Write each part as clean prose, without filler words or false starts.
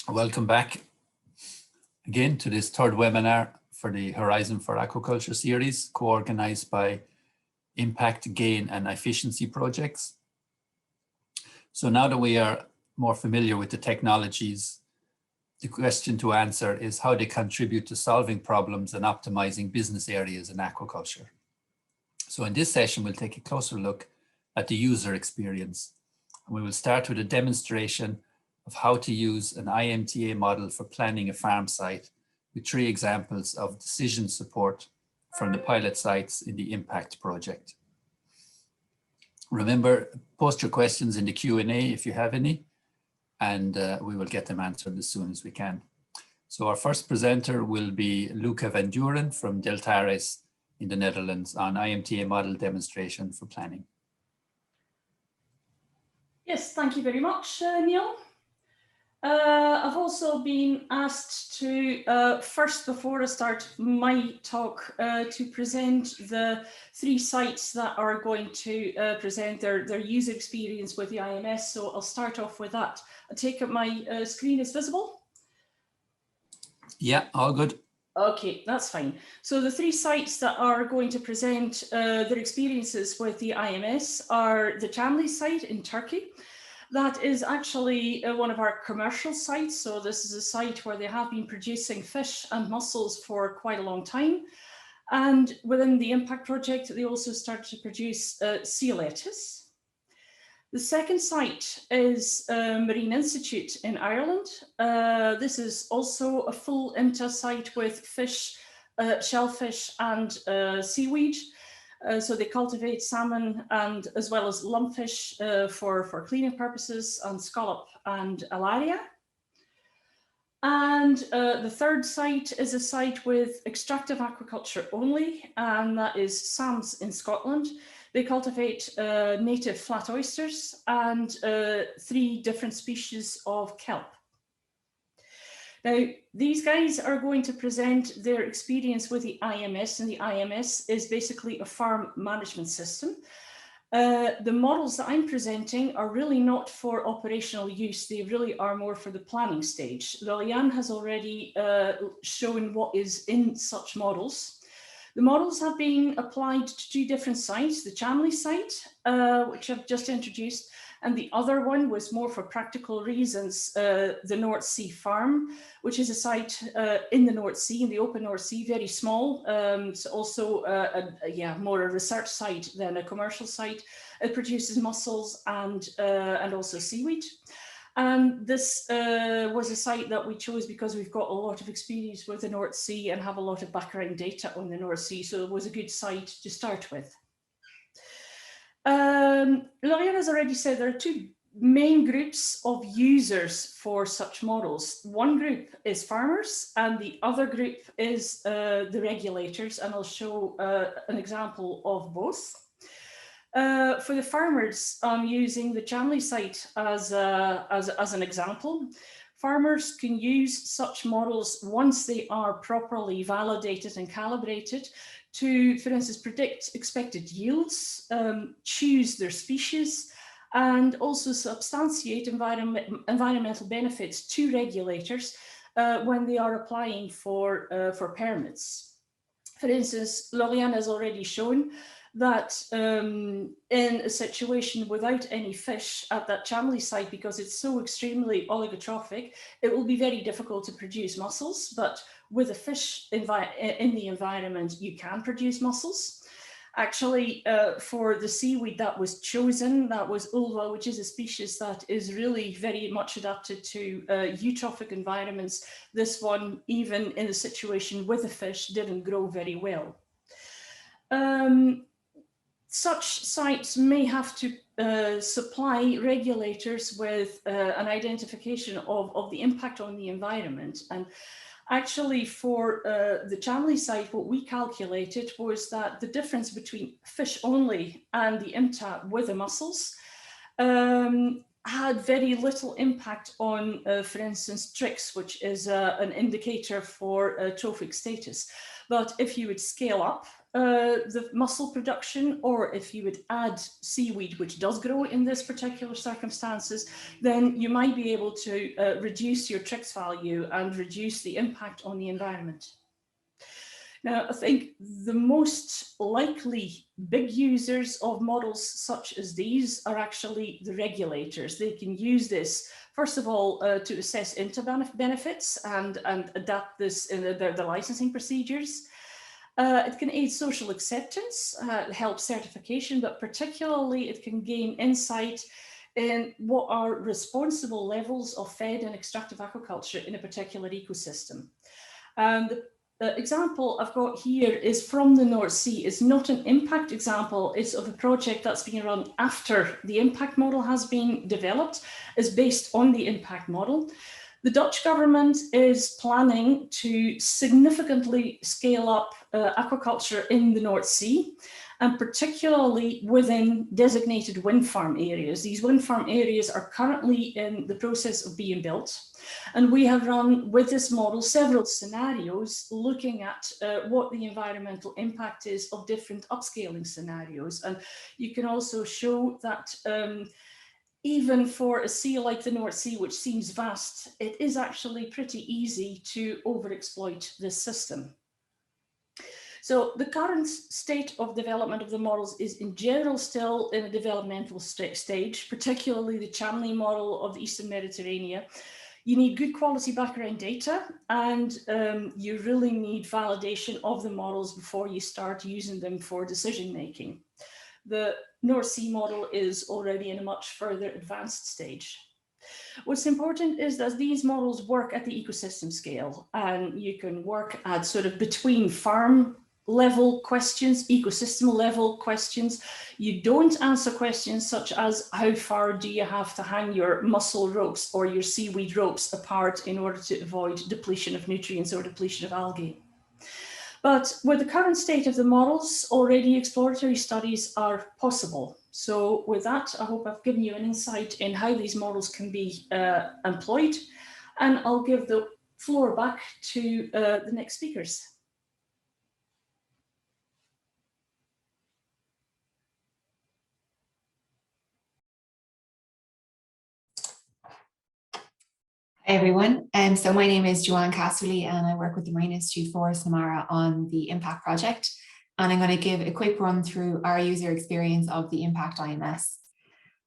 Welcome back again to this third webinar for the Horizon4Aquaculture series, co-organized by IMPAQT, GAIN and iFishIENCi projects. So now that we are more familiar with the technologies, the question to answer is how they contribute to solving problems and optimizing business areas in aquaculture. So in this session, we'll take a closer look at the user experience. And we will start with a demonstration of how to use an IMTA model for planning a farm site with 3 examples of decision support from the pilot sites in the IMPAQT project. Remember, post your questions in the Q&A if you have any, and we will get them answered as soon as we can. So our first presenter will be Luca Van Duren from Deltares in the Netherlands on IMTA model demonstration for planning. Yes, thank you very much, Neil. I've also been asked to, first, before I start my talk, to present the 3 sites that are going to present their user experience with the IMS. So I'll start off with that. I take it my screen is visible? Yeah, all good. Okay, that's fine. So the 3 sites that are going to present their experiences with the IMS are the Çamlı site in Turkey. That is actually one of our commercial sites. So this is a site where they have been producing fish and mussels for quite a long time. And within the IMPAQT project, they also started to produce sea lettuce. The second site is Marine Institute in Ireland. This is also a full IMTA site with fish, shellfish and seaweed. So they cultivate salmon and as well as lumpfish for cleaning purposes, and scallop and alaria. And the third site is a site with extractive aquaculture only, and that is Sams in Scotland. They cultivate native flat oysters and 3 different species of kelp. Now, these guys are going to present their experience with the IMS, and the IMS is basically a farm management system. The models that I'm presenting are really not for operational use. They really are more for the planning stage. Liliane has already shown what is in such models. The models have been applied to 2 different sites, the Çamlı site, which I've just introduced, and the other one was more for practical reasons, the North Sea farm, which is a site in the North Sea, in the open North Sea, very small. It's also more a research site than a commercial site. It produces mussels and also seaweed. And this was a site that we chose because we've got a lot of experience with the North Sea and have a lot of background data on the North Sea, so it was a good site to start with. Liliane has already said there are 2 main groups of users for such models. One group is farmers and the other group is the regulators, and I'll show an example of both. For the farmers, I'm using the Çamlı site as an example. Farmers can use such models once they are properly validated and calibrated to, for instance, predict expected yields, choose their species, and also substantiate environmental benefits to regulators when they are applying for permits. For instance, Liliane has already shown that in a situation without any fish at that Çamlı site, because it's so extremely oligotrophic, it will be very difficult to produce mussels, but with a fish in the environment, you can produce mussels. Actually, for the seaweed that was chosen, that was ulva, which is a species that is really very much adapted to eutrophic environments. This one, even in a situation with a fish, didn't grow very well. Such sites may have to supply regulators with an identification of the impact on the environment. And actually, for the Çamlı site, what we calculated was that the difference between fish only and the IMTA with the mussels had very little impact on, for instance, TRIX, which is an indicator for trophic status. But if you would scale up the mussel production, or if you would add seaweed, which does grow in this particular circumstances, then you might be able to reduce your TRIX value and reduce the impact on the environment. Now, I think the most likely big users of models such as these are actually the regulators. They can use this, first of all, to assess IMTA benefits and adapt this in the licensing procedures. It can aid social acceptance, help certification, but particularly it can gain insight in what are responsible levels of fed and extractive aquaculture in a particular ecosystem. The example I've got here is from the North Sea. It's not an IMPAQT example, it's of a project that's been run after the IMPAQT model has been developed. It's based on the IMPAQT model. The Dutch government is planning to significantly scale up aquaculture in the North Sea, and particularly within designated wind farm areas. These wind farm areas are currently in the process of being built. And we have run with this model several scenarios looking at what the environmental impact is of different upscaling scenarios. And you can also show that even for a sea like the North Sea, which seems vast, it is actually pretty easy to overexploit this system. So the current state of development of the models is in general still in a developmental stage, particularly the Çamlı model of the Eastern Mediterranean. You need good quality background data, and you really need validation of the models before you start using them for decision making. The North Sea model is already in a much further advanced stage. What's important is that these models work at the ecosystem scale, and you can work at sort of between farm level questions, ecosystem level questions. You don't answer questions such as how far do you have to hang your mussel ropes or your seaweed ropes apart in order to avoid depletion of nutrients or depletion of algae. But with the current state of the models, already exploratory studies are possible. So with that, I hope I've given you an insight in how these models can be employed, and I'll give the floor back to the next speakers. Hi everyone, so my name is Joanne Casserly and I work with the Marine Institute for Samara on the IMPAQT project, and I'm going to give a quick run through our user experience of the IMPAQT IMS.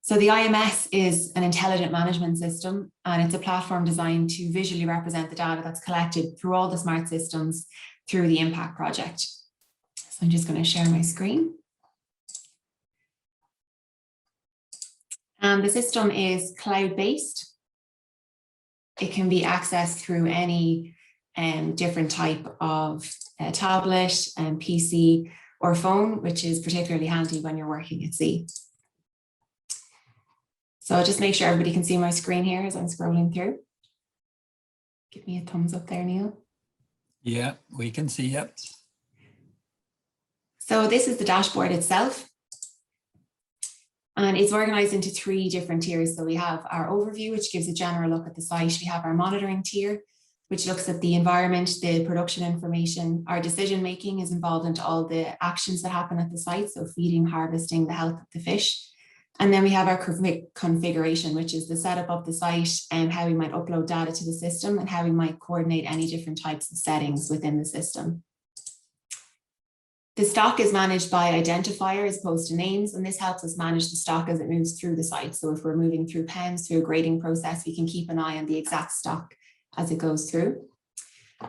So the IMS is an intelligent management system, and it's a platform designed to visually represent the data that's collected through all the smart systems through the IMPAQT project. So I'm just going to share my screen. And the system is cloud-based. It can be accessed through any different type of tablet, PC or phone, which is particularly handy when you're working at sea. So I'll just make sure everybody can see my screen here as I'm scrolling through. Give me a thumbs up there, Neil. Yeah, we can see it. So this is the dashboard itself. And it's organized into 3 different tiers. So we have our overview, which gives a general look at the site. We have our monitoring tier, which looks at the environment, the production information. Our decision making is involved into all the actions that happen at the site. So feeding, harvesting, the health of the fish. And then we have our configuration, which is the setup of the site and how we might upload data to the system and how we might coordinate any different types of settings within the system. The stock is managed by identifier as opposed to names, and this helps us manage the stock as it moves through the site. So if we're moving through pens, through a grading process, we can keep an eye on the exact stock as it goes through.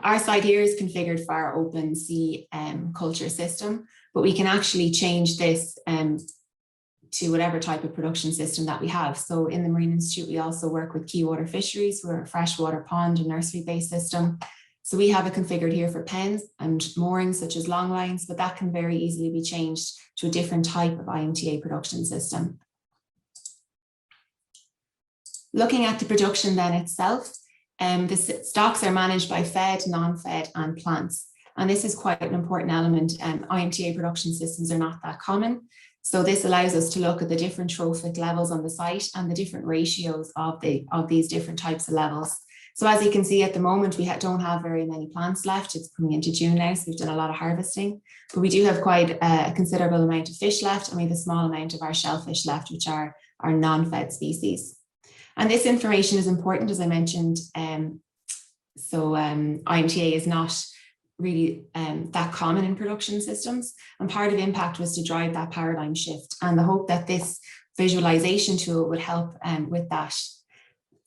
Our site here is configured for our open sea culture system, but we can actually change this to whatever type of production system that we have. So in the Marine Institute, we also work with key water fisheries. We're a freshwater pond and nursery-based system. So we have it configured here for pens and moorings such as long lines, but that can very easily be changed to a different type of IMTA production system. Looking at the production then itself, the stocks are managed by fed, non-fed and plants. And this is quite an important element. IMTA production systems are not that common. So this allows us to look at the different trophic levels on the site and the different ratios of these different types of levels. So as you can see at the moment, we don't have very many plants left. It's coming into June now, so we've done a lot of harvesting, but we do have quite a considerable amount of fish left, and we have a small amount of our shellfish left, which are our non-fed species. And this information is important, as I mentioned. IMTA is not really that common in production systems, and part of IMPAQT was to drive that paradigm shift, and the hope that this visualization tool would help with that.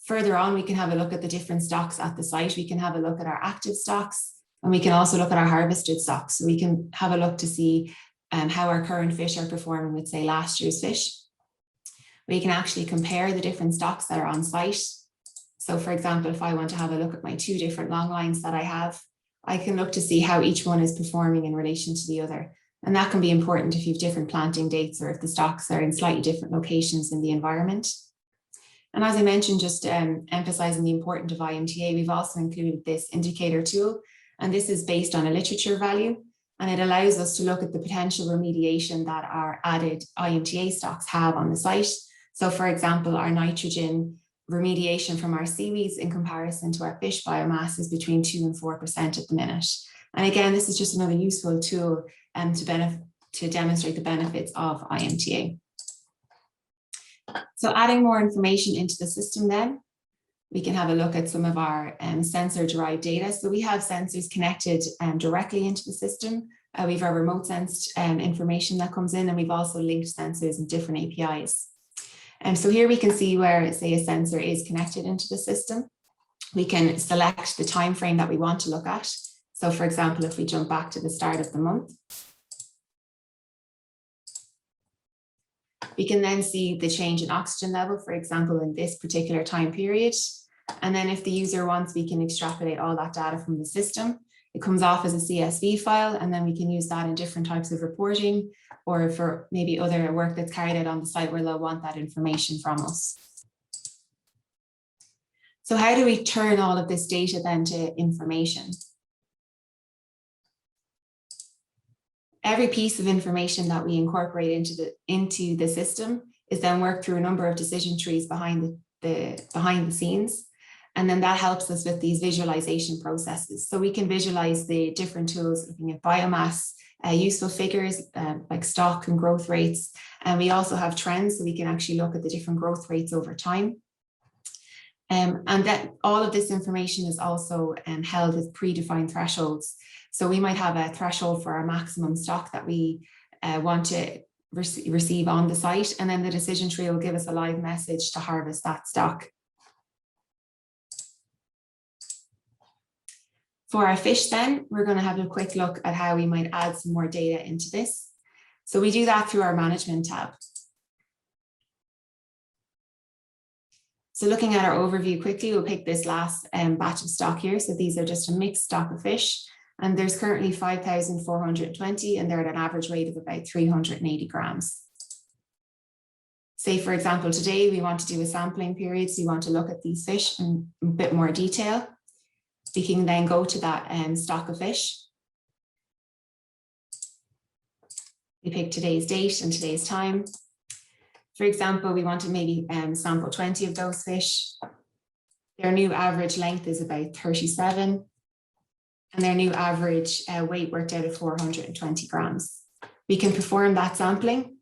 Further on, we can have a look at the different stocks at the site. We can have a look at our active stocks, and we can also look at our harvested stocks. So we can have a look to see how our current fish are performing with, say, last year's fish. We can actually compare the different stocks that are on site. So for example, if I want to have a look at my 2 different long lines that I have, I can look to see how each one is performing in relation to the other. And that can be important if you have different planting dates or if the stocks are in slightly different locations in the environment. And as I mentioned, just emphasizing the importance of IMTA, we've also included this indicator tool, and this is based on a literature value, and it allows us to look at the potential remediation that our added IMTA stocks have on the site. So for example, our nitrogen remediation from our seaweeds in comparison to our fish biomass is between 2 and 4% at the minute. And again, this is just another useful tool to demonstrate the benefits of IMTA. So adding more information into the system then, we can have a look at some of our sensor-derived data. So we have sensors connected directly into the system. We have our remote sensed information that comes in, and we've also linked sensors in different APIs. And so here we can see where, say, a sensor is connected into the system. We can select the time frame that we want to look at. So for example, if we jump back to the start of the month, we can then see the change in oxygen level, for example, in this particular time period. And then if the user wants, we can extrapolate all that data from the system. It comes off as a CSV file, and then we can use that in different types of reporting, or for maybe other work that's carried out on the site where they'll want that information from us. So how do we turn all of this data then to information? Every piece of information that we incorporate into the system is then worked through a number of decision trees behind the scenes. And then that helps us with these visualization processes. So we can visualize the different tools, looking at biomass, useful figures like stock and growth rates. And we also have trends, so we can actually look at the different growth rates over time. And that all of this information is also held with predefined thresholds. So we might have a threshold for our maximum stock that we want to receive on the site, and then the decision tree will give us a live message to harvest that stock. For our fish then, we're going to have a quick look at how we might add some more data into this. So we do that through our management tab. So looking at our overview quickly, we'll pick this last batch of stock here. So these are just a mixed stock of fish, and there's currently 5,420, and they're at an average weight of about 380 grams. Say, for example, today we want to do a sampling period, so you want to look at these fish in a bit more detail. We can then go to that stock of fish. We pick today's date and today's time. For example, we want to maybe sample 20 of those fish. Their new average length is about 37, and their new average weight worked out at 420 grams. We can perform that sampling.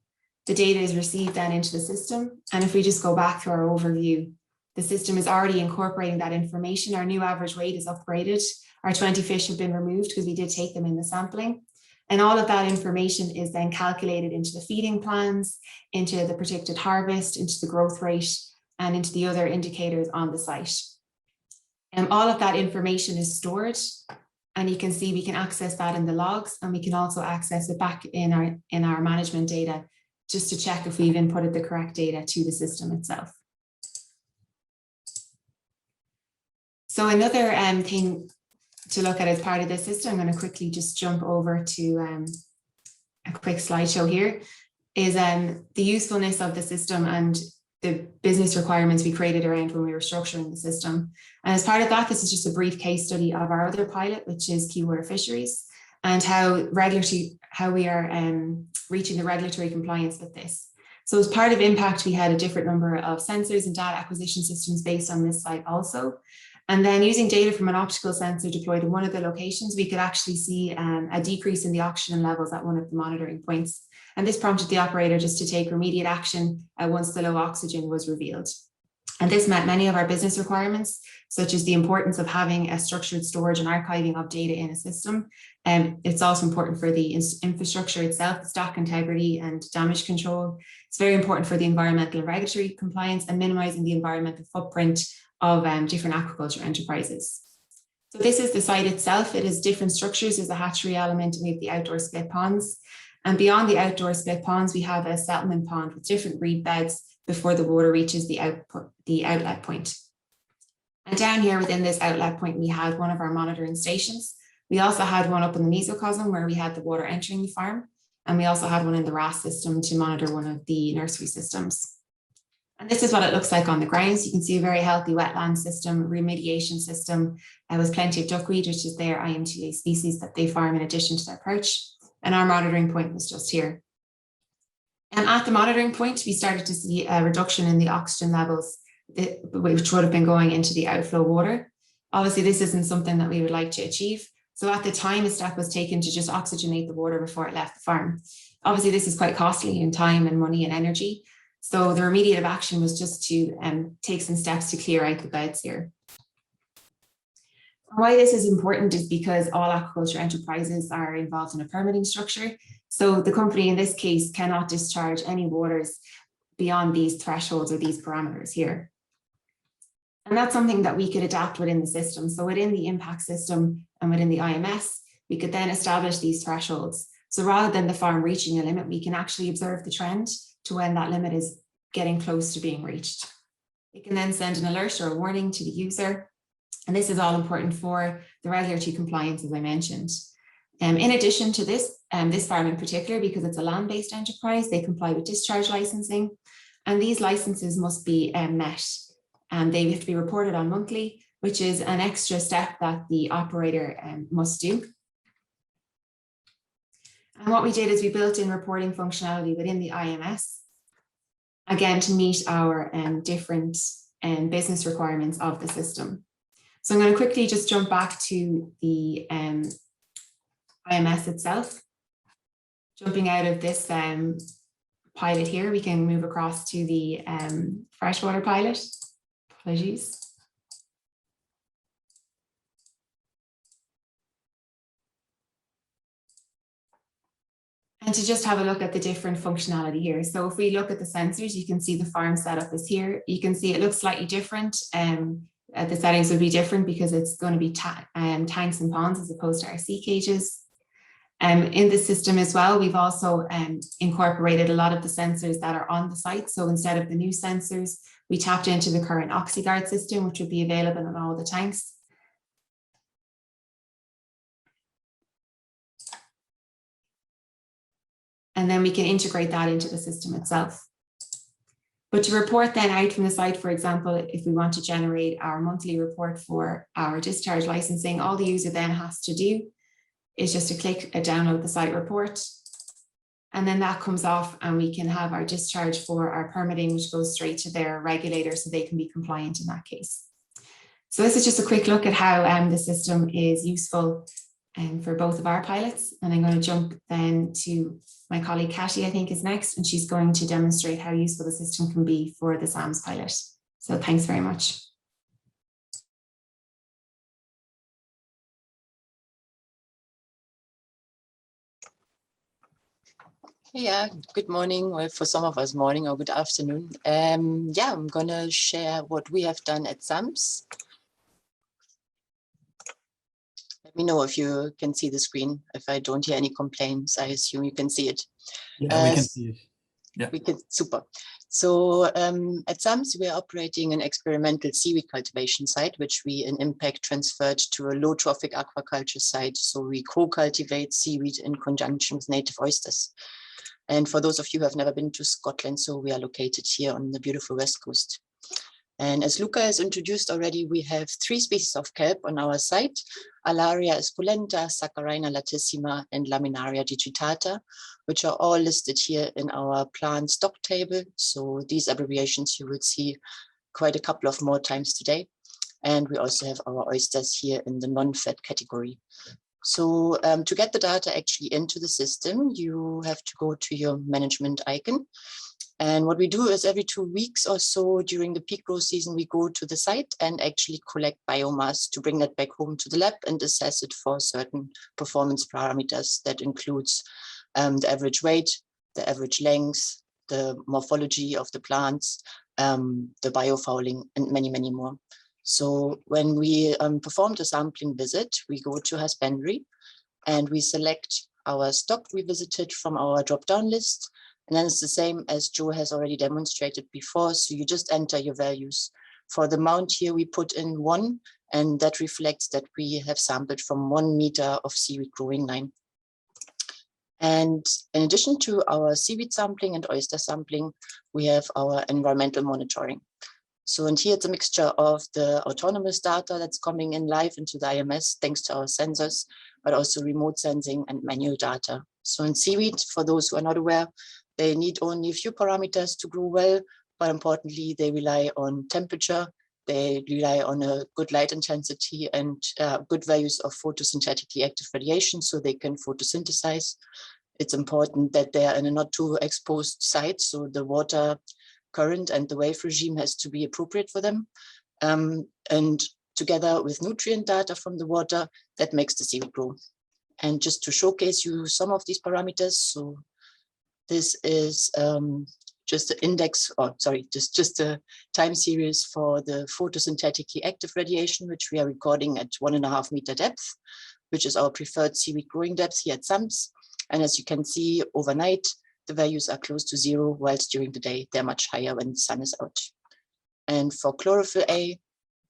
The data is received then into the system. And if we just go back to our overview, the system is already incorporating that information. Our new average weight is upgraded. Our 20 fish have been removed because we did take them in the sampling. And all of that information is then calculated into the feeding plans, into the predicted harvest, into the growth rate, and into the other indicators on the site. And all of that information is stored. And you can see we can access that in the logs, and we can also access it back in our management data just to check if we've inputted the correct data to the system itself. So another thing to look at as part of this system, I'm going to quickly just jump over to a quick slideshow here, is the usefulness of the system and the business requirements we created around when we were structuring the system. And as part of that, this is just a brief case study of our other pilot, which is keyword fisheries, and how we are reaching the regulatory compliance with this. So as part of IMPAQT, we had a different number of sensors and data acquisition systems based on this site also. And then using data from an optical sensor deployed in one of the locations, we could actually see a decrease in the oxygen levels at one of the monitoring points. And this prompted the operator just to take immediate action once the low oxygen was revealed. And this met many of our business requirements, such as the importance of having a structured storage and archiving of data in a system. It's also important for the infrastructure itself, stock integrity and damage control. It's very important for the environmental and regulatory compliance and minimizing the environmental footprint of different aquaculture enterprises. So this is the site itself. It has different structures. There's a hatchery element, and we have the outdoor split ponds. And beyond the outdoor split ponds, we have a settlement pond with different reed beds before the water reaches the outlet point. And down here within this outlet point, we had one of our monitoring stations. We also had one up in the mesocosm where we had the water entering the farm. And we also had one in the RAS system to monitor one of the nursery systems. And this is what it looks like on the grounds. You can see a very healthy wetland system, remediation system. There was plenty of duckweed, which is their IMTA species that they farm in addition to their perch. And our monitoring point was just here. And at the monitoring point, we started to see a reduction in the oxygen levels, which would have been going into the outflow water. Obviously, this isn't something that we would like to achieve. So at the time, a step was taken to just oxygenate the water before it left the farm. Obviously, this is quite costly in time and money and energy. So the remediative action was just to take some steps to clear out the beds here. Why this is important is because all aquaculture enterprises are involved in a permitting structure. So the company in this case cannot discharge any waters beyond these thresholds or these parameters here. And that's something that we could adapt within the system. So within the IMPAQT system and within the IMS, we could then establish these thresholds. So rather than the farm reaching a limit, we can actually observe the trend to when that limit is getting close to being reached. It can then send an alert or a warning to the user. And this is all important for the regulatory compliance, as I mentioned. In addition to this, this farm in particular, because it's a land-based enterprise, they comply with discharge licensing. And these licenses must be met. And they have to be reported on monthly, which is an extra step that the operator must do. And what we did is we built in reporting functionality within the IMS, again, to meet our different business requirements of the system. So I'm going to quickly just jump back to the IMS itself. Jumping out of this pilot here, we can move across to the freshwater pilot. Apologies. And to just have a look at the different functionality here. So if we look at the sensors, you can see the farm setup is here. You can see it looks slightly different. The settings would be different because it's going to be tanks and ponds as opposed to our sea cages. In the system as well, we've also incorporated a lot of the sensors that are on the site. So instead of the new sensors, we tapped into the current OxyGuard system, which would be available in all the tanks. And then we can integrate that into the system itself. But to report then out from the site, for example, if we want to generate our monthly report for our discharge licensing, all the user then has to do is just to click download the site report. And then that comes off and we can have our discharge for our permitting, which goes straight to their regulator so they can be compliant in that case. So this is just a quick look at how the system is useful for both of our pilots. And I'm going to jump then to my colleague Kati, I think, is next, and she's going to demonstrate how useful the system can be for the SAMS pilot. So thanks very much. Yeah, good morning, or for some of us morning or good afternoon. Yeah, I'm gonna share what we have done at SAMS. Let me know if you can see the screen. If I don't hear any complaints, I assume you can see it. Yeah, we can see it. Yeah, we can. Super. So at SAMS, we are operating an experimental seaweed cultivation site, which we in IMPAQT transferred to a low trophic aquaculture site. So we co-cultivate seaweed in conjunction with native oysters. And for those of you who have never been to Scotland, so we are located here on the beautiful West Coast. And as Luca has introduced already, we have 3 species of kelp on our site: Alaria esculenta, Saccharina latissima, and Laminaria digitata, which are all listed here in our plant stock table. So these abbreviations you will see quite a couple of more times today. And we also have our oysters here in the non-fed category. So to get the data actually into the system, you have to go to your management icon. And what we do is every 2 weeks or so during the peak growth season, we go to the site and actually collect biomass to bring that back home to the lab and assess it for certain performance parameters. That includes the average weight, the average length, the morphology of the plants, the biofouling, and many, many more. So when we perform the sampling visit, we go to Husbandry and we select our stock we visited from our drop-down list. And then it's the same as Joe has already demonstrated before. So you just enter your values. For the amount here, we put in 1, and that reflects that we have sampled from 1 meter of seaweed growing line. And in addition to our seaweed sampling and oyster sampling, we have our environmental monitoring. So, and here it's a mixture of the autonomous data that's coming in live into the IMS, thanks to our sensors, but also remote sensing and manual data. So in seaweed, for those who are not aware, they need only a few parameters to grow well, but importantly, they rely on temperature, they rely on a good light intensity and good values of photosynthetically active radiation so they can photosynthesize. It's important that they are in a not too exposed site, so the water current and the wave regime has to be appropriate for them. And together with nutrient data from the water, that makes the seaweed grow. And just to showcase you some of these parameters, so this is just the index, or sorry, just a time series for the photosynthetically active radiation, which we are recording at 1.5 meter depth, which is our preferred seaweed growing depth here at SAMS. And as you can see, overnight, the values are close to 0, whilst during the day, they're much higher when the sun is out. And for chlorophyll A,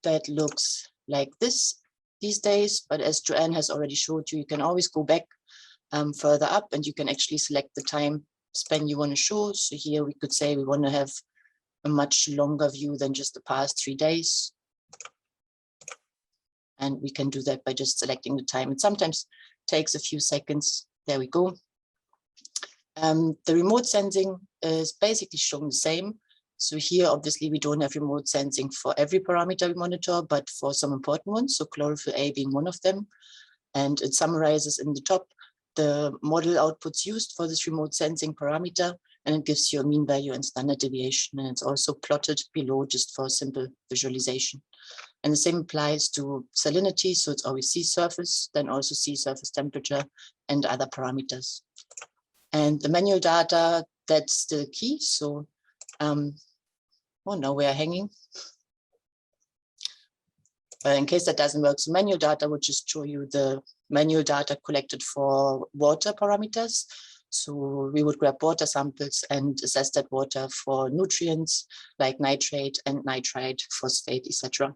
that looks like this these days. But as Joanne has already showed you, you can always go back further up and you can actually select the time span you want to show. So here we could say we want to have a much longer view than just the past 3 days. And we can do that by just selecting the time. It sometimes takes a few seconds. There we go. The remote sensing is basically shown the same. So here, obviously, we don't have remote sensing for every parameter we monitor, but for some important ones, so chlorophyll A being one of them. And it summarizes in the top the model outputs used for this remote sensing parameter, and it gives you a mean value and standard deviation. And it's also plotted below just for simple visualization. And the same applies to salinity. So it's always sea surface, then also sea surface temperature and other parameters. And the manual data, that's the key. So, oh, now we are hanging. But in case that doesn't work, so manual data would just show you the manual data collected for water parameters. So we would grab water samples and assess that water for nutrients like nitrate and nitrite, phosphate, etc.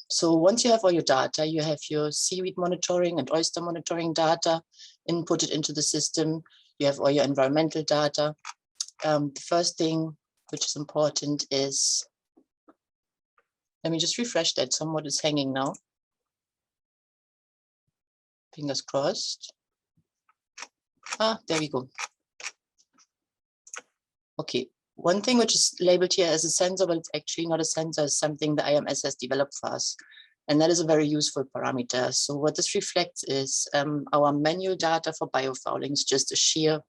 So once you have all your data, you have your seaweed monitoring and oyster monitoring data inputted into the system. You have all your environmental data. The first thing which is important is, let me just refresh that. Somewhat is hanging now. Fingers crossed. Ah, there we go. Okay. One thing which is labeled here as a sensor, but it's actually not a sensor, is something the IMS has developed for us. And that is a very useful parameter. So what this reflects is our manual data for biofouling is just a shear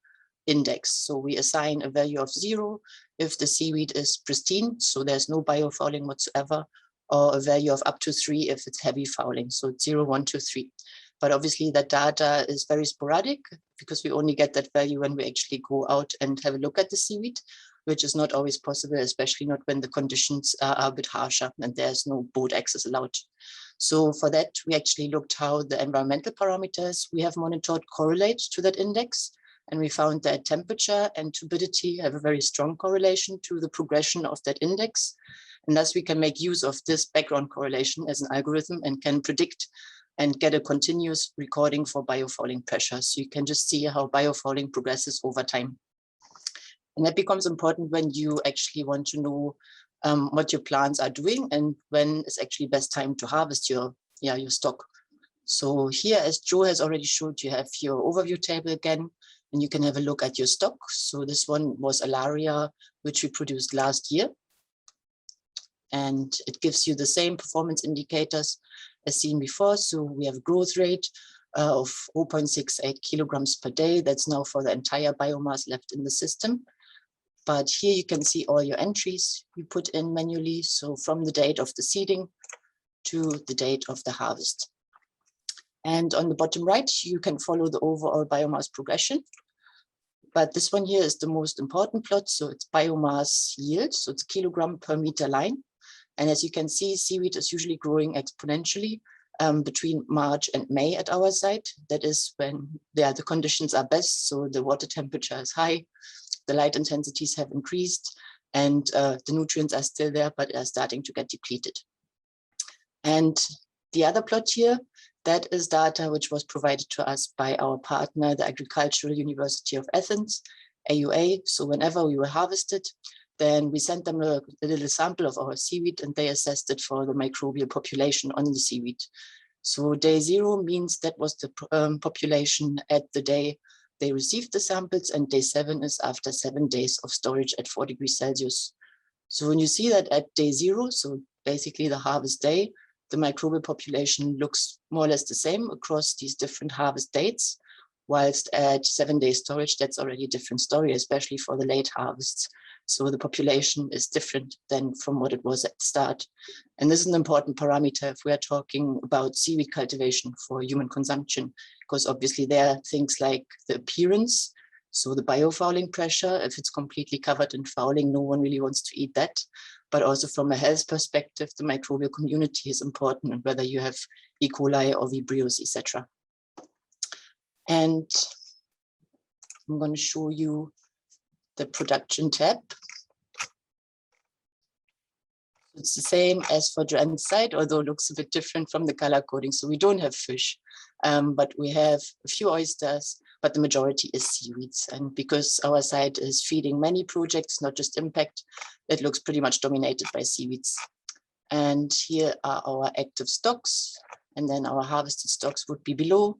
index. So we assign a value of 0 if the seaweed is pristine, so there's no biofouling whatsoever, or a value of up to 3 if it's heavy fouling. So it's 0, 1, 2, 3. But obviously that data is very sporadic because we only get that value when we actually go out and have a look at the seaweed, which is not always possible, especially not when the conditions are a bit harsher and there's no boat access allowed. So for that, we actually looked how the environmental parameters we have monitored correlate to that index. And we found that temperature and turbidity have a very strong correlation to the progression of that index. And thus we can make use of this background correlation as an algorithm and can predict and get a continuous recording for biofouling pressure. So you can just see how biofouling progresses over time. And that becomes important when you actually want to know what your plants are doing and when is actually best time to harvest your stock. So here, as Joe has already showed, you have your overview table again, and you can have a look at your stock. So this one was Alaria, which we produced last year. and it gives you the same performance indicators as seen before. So we have a growth rate of 0.68 kilograms per day. That's now for the entire biomass left in the system. But here you can see all your entries you put in manually. So from the date of the seeding to the date of the harvest. And on the bottom right, you can follow the overall biomass progression. But this one here is the most important plot. So it's biomass yields, so it's kilogram per meter line. And as you can see, seaweed is usually growing exponentially between March and May at our site. That is when the conditions are best. So the water temperature is high, the light intensities have increased, and the nutrients are still there, but are starting to get depleted. And the other plot here, that is data which was provided to us by our partner, the Agricultural University of Athens, AUA. So whenever we were harvested, then we sent them a little sample of our seaweed and they assessed it for the microbial population on the seaweed. So day 0 means that was the population at the day they received the samples, and day 7 is after 7 days of storage at 4 degrees Celsius. So when you see that at day 0, so basically the harvest day, the microbial population looks more or less the same across these different harvest dates, whilst at 7 days storage, that's already a different story, especially for the late harvests. So the population is different than from what it was at the start. And this is an important parameter if we are talking about seaweed cultivation for human consumption, because obviously there are things like the appearance, so the biofouling pressure. If it's completely covered in fouling, no one really wants to eat that. But also from a health perspective, the microbial community is important, and whether you have E. coli or Vibrios, etc. And I'm going to show you the production tab. It's the same as for Joanne's site, although it looks a bit different from the color coding. So we don't have fish, but we have a few oysters, but the majority is seaweeds. And because our site is feeding many projects, not just IMPAQT, it looks pretty much dominated by seaweeds. And here are our active stocks, and then our harvested stocks would be below.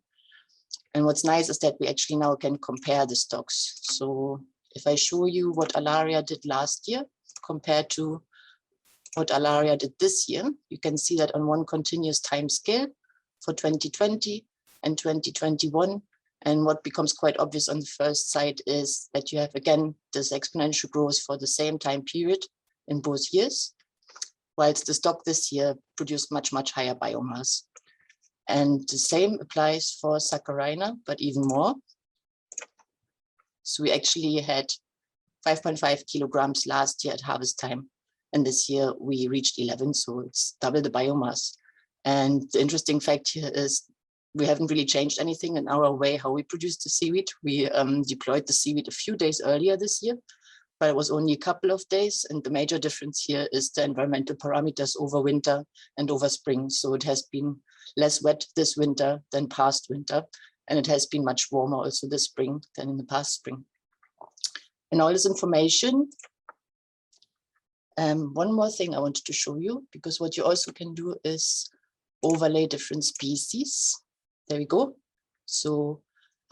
And what's nice is that we actually now can compare the stocks. So if I show you what Alaria did last year compared to what Alaria did this year, you can see that on one continuous time scale for 2020 and 2021. And what becomes quite obvious on the first side is that you have, again, this exponential growth for the same time period in both years, whilst the stock this year produced much, much higher biomass. And the same applies for Saccharina, but even more. So we actually had 5.5 kilograms last year at harvest time. And this year we reached 11, so it's double the biomass. And the interesting fact here is we haven't really changed anything in our way how we produce the seaweed. We deployed the seaweed a few days earlier this year, but it was only a couple of days. And the major difference here is the environmental parameters over winter and over spring. So it has been less wet this winter than past winter. And it has been much warmer also this spring than in the past spring. And all this information, one more thing I wanted to show you, because what you also can do is overlay different species. There we go. So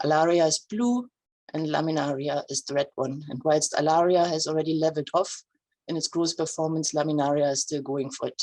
Alaria is blue and Laminaria is the red one. And whilst Alaria has already leveled off in its growth performance, Laminaria is still going for it.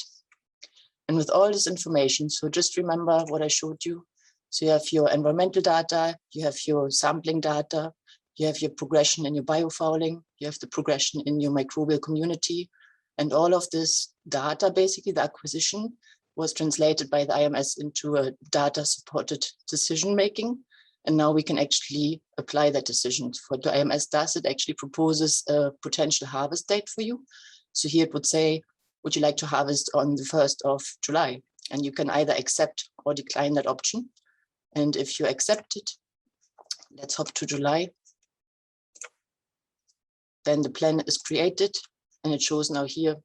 And with all this information, so just remember what I showed you. So you have your environmental data, you have your sampling data, you have your progression in your biofouling, you have the progression in your microbial community. And all of this data, basically the acquisition, was translated by the IMS into a data-supported decision-making. And now we can actually apply that decision. What the IMS does, it actually proposes a potential harvest date for you. So here it would say, would you like to harvest on the 1st of July? And you can either accept or decline that option. And if you accept it, let's hop to July. Then the plan is created and it shows now here,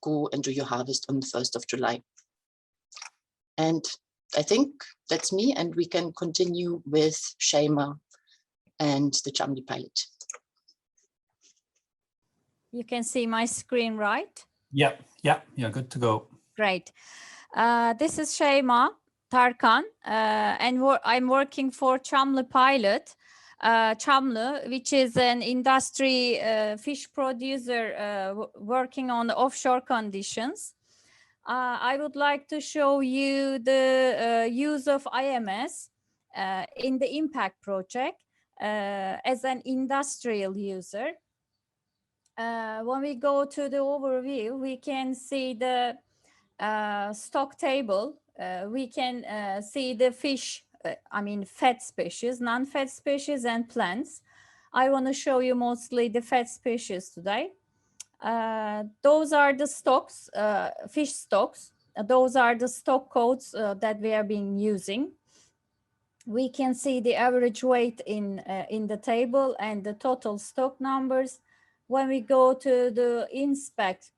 go and do your harvest on the 1st of July. And I think that's me, and we can continue with Seyma and the Çamlı pilot. You can see my screen, right? Yeah, you're good to go. Great. This is Seyma, Tarkan, and I'm working for Çamlı pilot. Çamlı, which is an industry fish producer working on the offshore conditions. I would like to show you the use of IMS in the IMPAQT project as an industrial user. When we go to the overview, we can see the stock table. We can see the fish, fat species, non-fat species, and plants. I want to show you mostly the fat species today. Those are the stocks, fish stocks. Those are the stock codes that we have been using. We can see the average weight in the table and the total stock numbers. When we go to the inspect,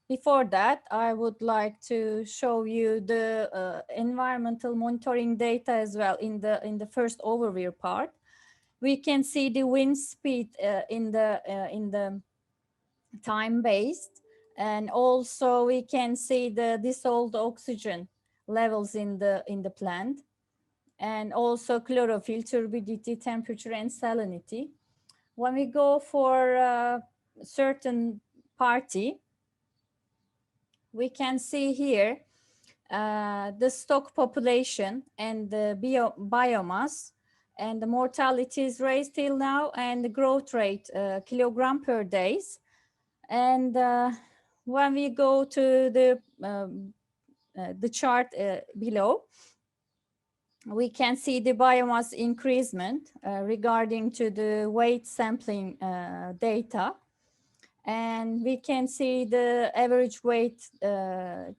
before that, I would like to show you the environmental monitoring data as well in the first overview part. We can see the wind speed in the time-based, and also we can see the dissolved oxygen levels in the plant, and also chlorophyll, turbidity, temperature, and salinity. When we go for a certain party, we can see here the stock population and the biomass, and the mortality rate till now, and the growth rate kilogram per days. And when we go to the chart below, we can see the biomass increasement regarding to the weight sampling data. And we can see the average weight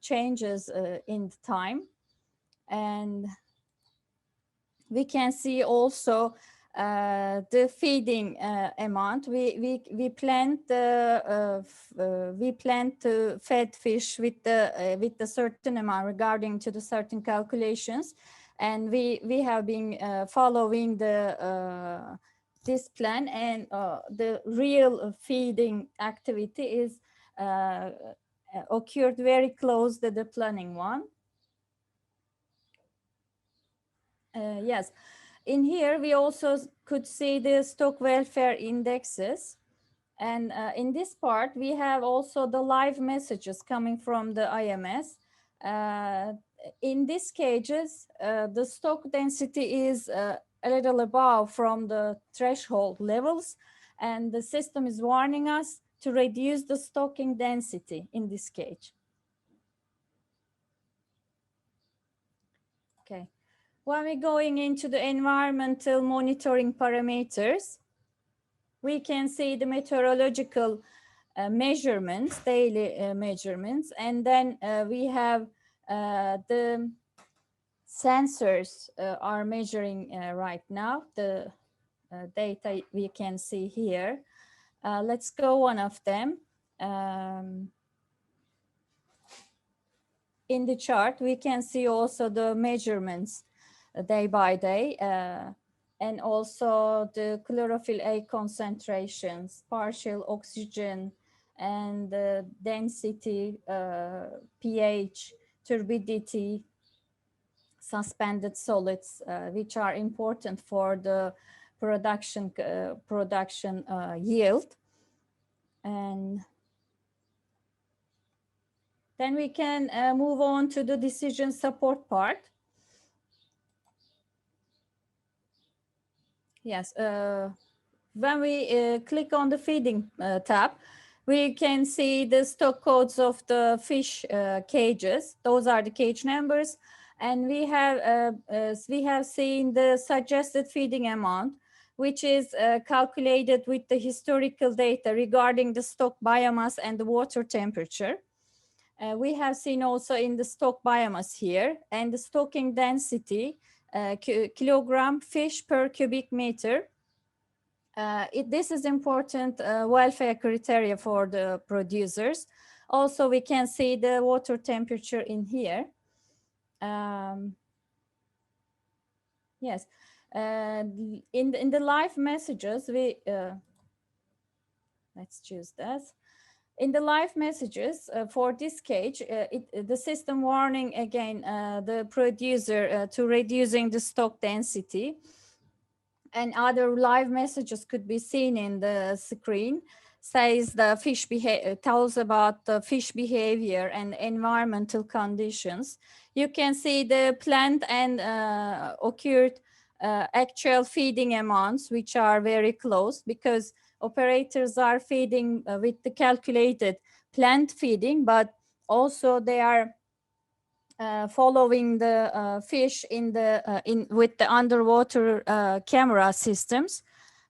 changes in time. And we can see also the feeding amount. We plan to feed fish with the certain amount regarding to the certain calculations, and we have been following this plan, and the real feeding activity is occurred very close to the planning one. Yes. In here, we also could see the stock welfare indexes. And in this part, we have also the live messages coming from the IMS. In these cages, the stock density is a little above from the threshold levels, and the system is warning us to reduce the stocking density in this cage. Okay. When we're going into the environmental monitoring parameters, we can see the meteorological measurements, daily measurements, and then we have the sensors are measuring right now the data we can see here. Let's go one of them. In the chart, we can see also the measurements day by day, and also the chlorophyll A concentrations, partial oxygen, and the density, pH, turbidity, suspended solids, which are important for the production yield. And then we can move on to the decision support part. Yes, when we click on the feeding tab, we can see the stock codes of the fish cages. Those are the cage numbers. And we have seen the suggested feeding amount, which is calculated with the historical data regarding the stock biomass and the water temperature. We have seen also in the stock biomass here, and the stocking density, kilogram fish per cubic meter. This is important welfare criteria for the producers. Also, we can see the water temperature in here. Yes, in the live messages, let's choose this. In the live messages for this cage, the system warning again the producer to reducing the stock density, and other live messages could be seen in the screen. says the fish tells about the fish behavior and environmental conditions. You can see the plant and occurred actual feeding amounts, which are very close because operators are feeding with the calculated plant feeding, but also they are following the fish in the with the underwater camera systems.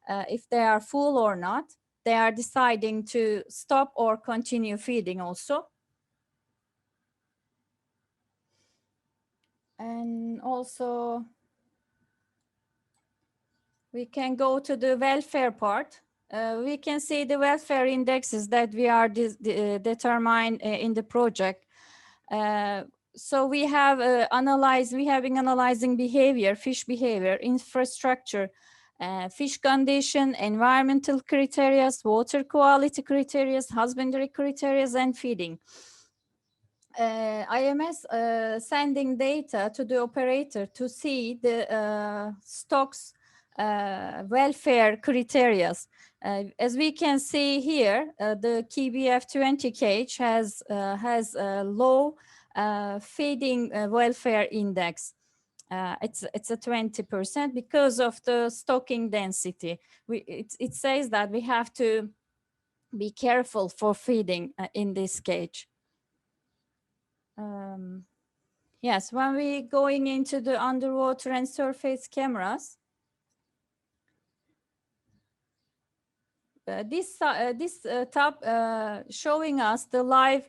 If they are full or not, they are deciding to stop or continue feeding also. And also we can go to the welfare part. We can see the welfare indexes that we are determined in the project. So we have been analyzing behavior, fish behavior, infrastructure, fish condition, environmental criteria, water quality criteria, husbandry criteria, and feeding. IMS sending data to the operator to see the stocks welfare criteria. As we can see here, the KBF20 cage has a low feeding welfare index. It's a 20% because of the stocking density. It says that we have to be careful for feeding in this cage. Yes, when we going into the underwater and surface cameras, this tab showing us the live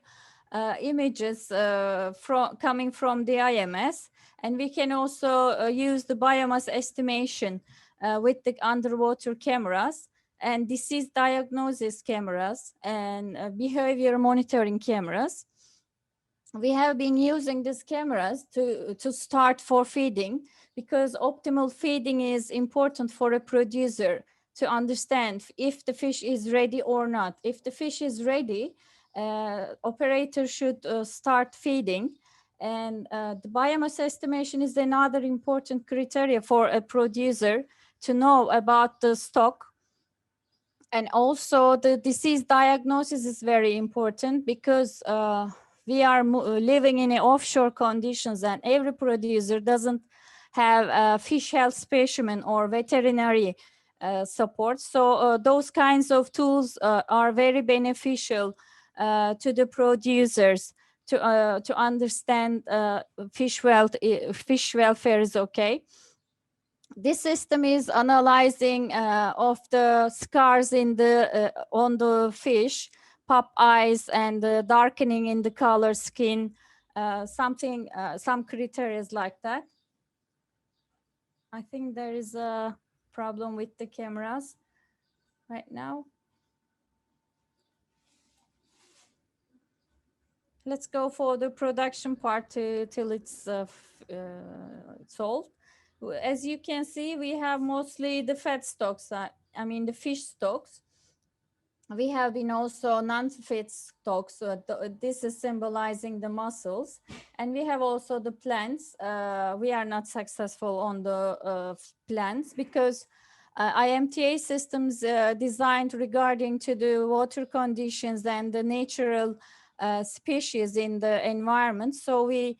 images coming from the IMS, and we can also use the biomass estimation with the underwater cameras and disease diagnosis cameras and behavior monitoring cameras. We have been using these cameras to start for feeding because optimal feeding is important for a producer to understand if the fish is ready or not. If the fish is ready, operator should start feeding. And the biomass estimation is another important criteria for a producer to know about the stock. And also the disease diagnosis is very important because we are living in offshore conditions and every producer doesn't have a fish health specimen or veterinary support. So those kinds of tools are very beneficial to the producers to understand fish welfare is okay. This system is analyzing of the scars in the on the fish, pop eyes, and the darkening in the color skin, some criteria like that. I think there is a problem with the cameras right now. Let's go for the production part till it's solved. As you can see, we have mostly the fat stocks, I mean the fish stocks. We have been also non-fat stocks, this is symbolizing the mussels. And we have also the plants. We are not successful on the plants because IMTA systems designed regarding to the water conditions and the natural species in the environment. So we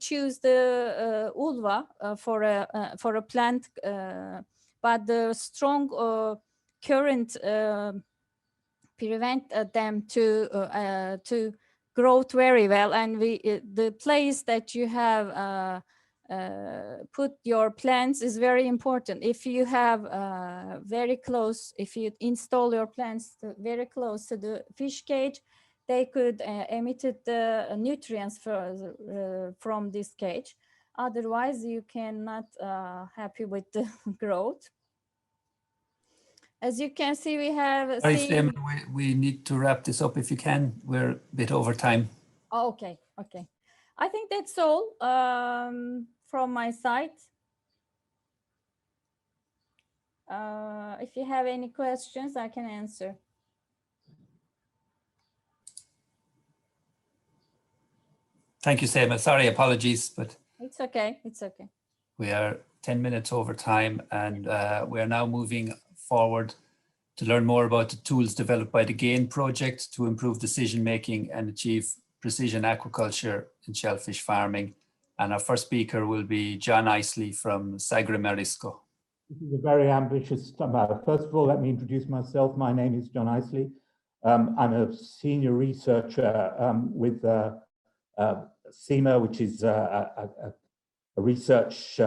choose the ulva for a plant, but the strong current prevent them to grow very well. And the place that you have put your plants is very important. If you have very close, if you install your plants very close to the fish cage, they could emit the nutrients from this cage. Otherwise, you cannot happy with the growth. As you can see, we have. Sorry, Seyma, we need to wrap this up if you can. We're a bit over time. Oh, okay. I think that's all from my side. If you have any questions, I can answer. Thank you, Seyma. Sorry, apologies, but it's okay. It's okay. We are 10 minutes over time, and we are now moving forward to learn more about the tools developed by the GAIN project to improve decision-making and achieve precision aquaculture and shellfish farming. And our first speaker will be John Isley from SAGREMARISCO. This is a very ambitious matter. First of all, let me introduce myself. My name is John Isley. I'm a senior researcher with Seyma, which is a research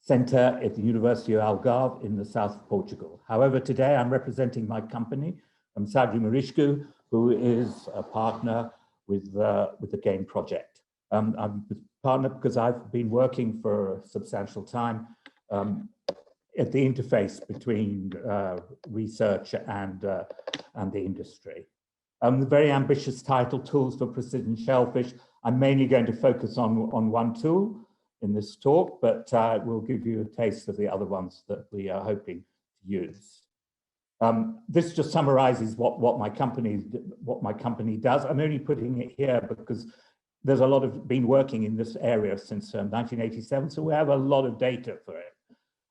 centre at the University of Algarve in the south of Portugal. However, today I'm representing my company, SAGREMARISCO, who is a partner with the GAIN project. I'm a partner because I've been working for a substantial time at the interface between research and the industry. The very ambitious title, Tools for Precision Shellfish. I'm mainly going to focus on one tool in this talk, but we'll give you a taste of the other ones that we are hoping to use. This just summarizes what my company does. I'm only putting it here because there's a lot of been working in this area since 1987, so we have a lot of data for it.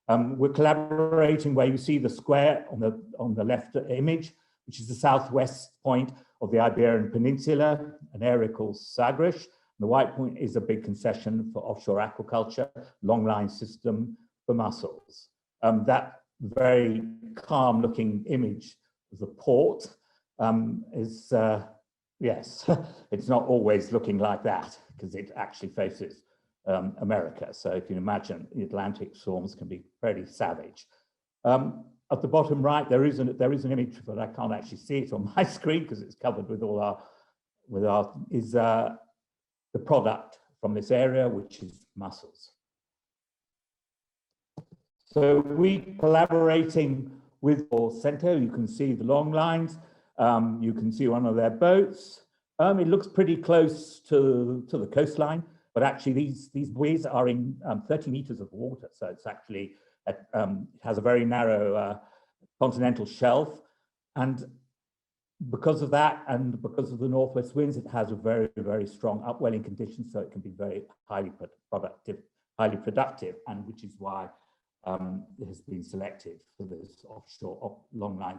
We're collaborating where you see the square on the left image, which is the southwest point of the Iberian Peninsula, an area called Sagres. The white point is a big concession for offshore aquaculture, long line system for mussels. That very calm looking image of the port is, yes, it's not always looking like that because it actually faces America. So if you imagine, the Atlantic storms can be fairly savage. At the bottom right, there is an image, but I can't actually see it on my screen because it's covered with all our, the product from this area, which is mussels. So we collaborating with our center. You can see the long lines. You can see one of their boats. It looks pretty close to the coastline, but actually these buoys are in 30 meters of water. So it's actually, it has a very narrow continental shelf. And because of that, and because of the northwest winds, it has a very, very strong upwelling condition, so it can be very highly productive, and which is why it has been selected for this offshore long line,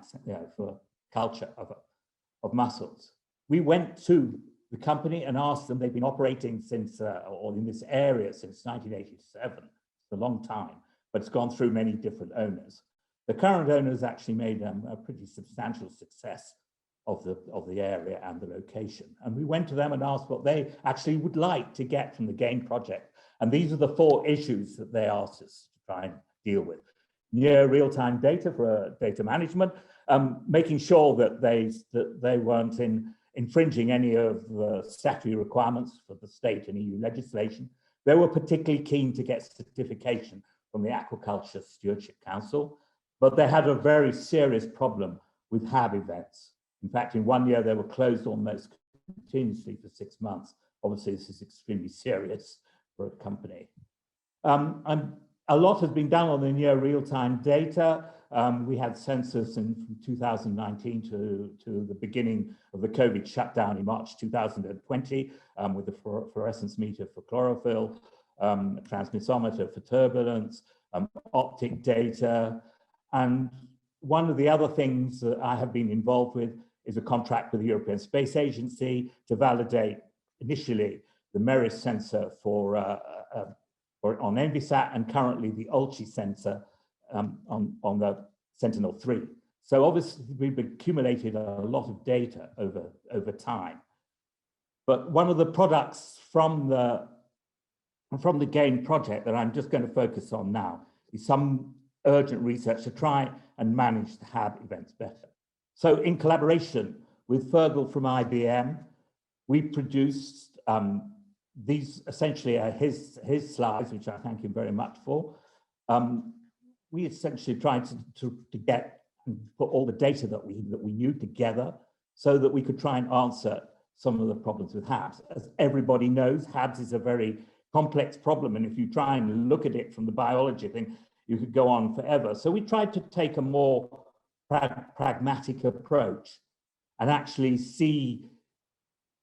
for culture of mussels. We went to the company and asked them. They've been operating since, or in this area since 1987. It's a long time, but it's gone through many different owners. The current owners actually made a pretty substantial success of the area and the location. And we went to them and asked what they actually would like to get from the GAIN project. And these are the 4 issues that they asked us to try and deal with. Near real-time data for data management, making sure that they weren't infringing any of the statutory requirements for the state and EU legislation. They were particularly keen to get certification from the Aquaculture Stewardship Council, but they had a very serious problem with HAB events. In fact, in one year, they were closed almost continuously for 6 months. Obviously, this is extremely serious for a company. A lot has been done on the near real-time data. We had census from 2019 to the beginning of the COVID shutdown in March 2020 with the fluorescence meter for chlorophyll, transmissometer for turbulence, optic data. And one of the other things that I have been involved with is a contract with the European Space Agency to validate initially the MERIS sensor on Envisat, and currently the ULCI sensor on the Sentinel-3. So obviously we've accumulated a lot of data over time. But one of the products from the GAIN project that I'm just going to focus on now is some urgent research to try and manage the HAB events better. So in collaboration with Fergal from IBM, we produced these essentially are his slides, which I thank him very much for. We essentially tried to get and put all the data that we knew together so that we could try and answer some of the problems with HABs. As everybody knows, HABs is a very complex problem, and if you try and look at it from the biology thing, you could go on forever. So we tried to take a more pragmatic approach and actually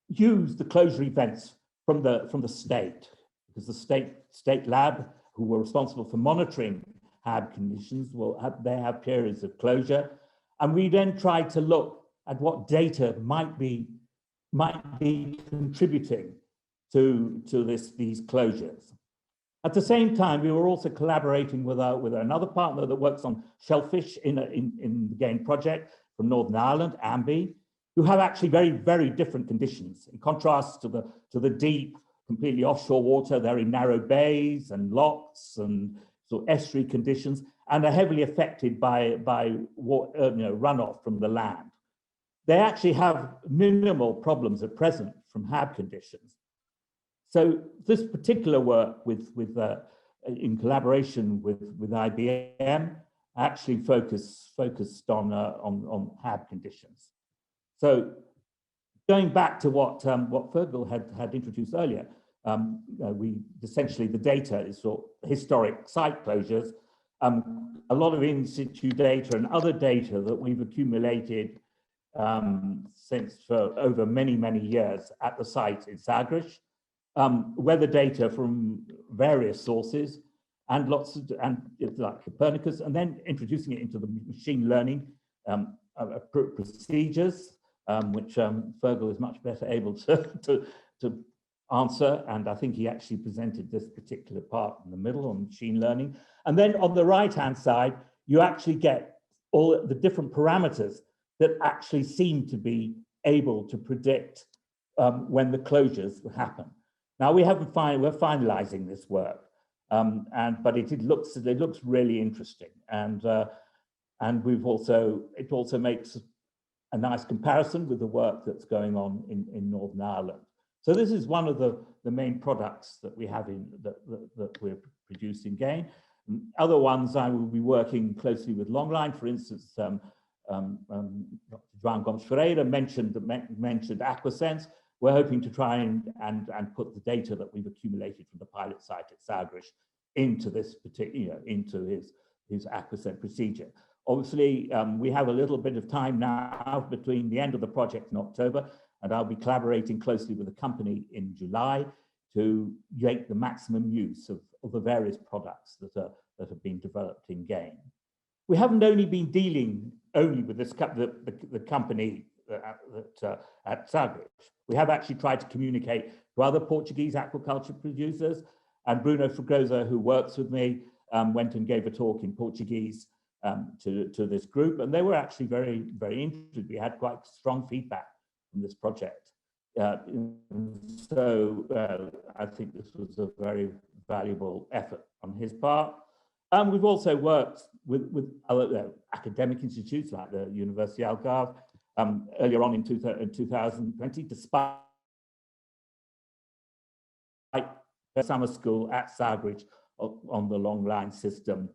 use the closure events from the state, because the state lab, who were responsible for monitoring HAB conditions. They have periods of closure. And we then tried to look at what data might be contributing to these closures. At the same time, we were also collaborating with another partner that works on shellfish in the GAIN project from Northern Ireland, AMBI, who have actually very, very different conditions. In contrast to the deep, completely offshore water, they're in narrow bays and locks and sort of estuary conditions, and are heavily affected by runoff from the land. They actually have minimal problems at present from HAB conditions. So this particular work in collaboration with IBM actually focused on HAB conditions. So going back to what Fergal had introduced earlier, essentially the data is sort of historic site closures, a lot of in situ data and other data that we've accumulated since for over many, many years at the site in Sagres, weather data from various sources, and like Copernicus, and then introducing it into the machine learning procedures, which Fergal is much better able to answer, and I think he actually presented this particular part in the middle on machine learning. And then on the right-hand side, you actually get all the different parameters that actually seem to be able to predict when the closures will happen. Now we're finalizing this work, but it looks really interesting, and it also makes a nice comparison with the work that's going on in Northern Ireland. So this is one of the main products that we have that we're producing GAIN. Other ones I will be working closely with Longline, for instance. Dr. Joanne Gomes-Ferreira mentioned AquaSense. We're hoping to try and put the data that we've accumulated from the pilot site at Sagres into this particular, into his AquaSense procedure. Obviously, we have a little bit of time now between the end of the project in October, and I'll be collaborating closely with the company in July to make the maximum use of the various products that have been developed in GAIN. We haven't only been dealing with this the company at Sagres. We have actually tried to communicate to other Portuguese aquaculture producers, and Bruno Fregosa, who works with me, went and gave a talk in Portuguese to this group, and they were actually very, very interested. We had quite strong feedback from this project. So I think this was a very valuable effort on his part. We've also worked with other academic institutes like the University of Algarve earlier on in 2020, despite the summer school at Sagres on the long line system.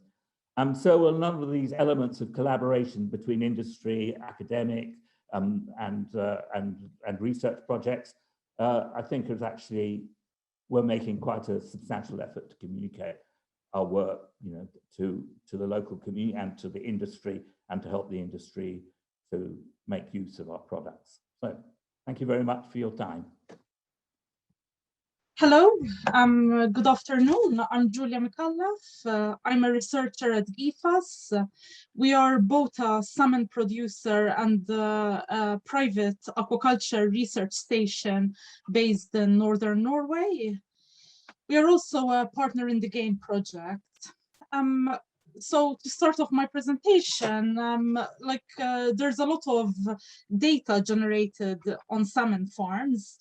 So a number of these elements of collaboration between industry, academic, and research projects, I think is actually, we're making quite a substantial effort to communicate our work, to the local community and to the industry, and to help the industry to make use of our products. So thank you very much for your time. Hello, good afternoon. I'm Giulia Micallef. I'm a researcher at GIFAS. We are both a salmon producer and a private aquaculture research station based in northern Norway. We are also a partner in the GAIN project. So to start off my presentation, there's a lot of data generated on salmon farms,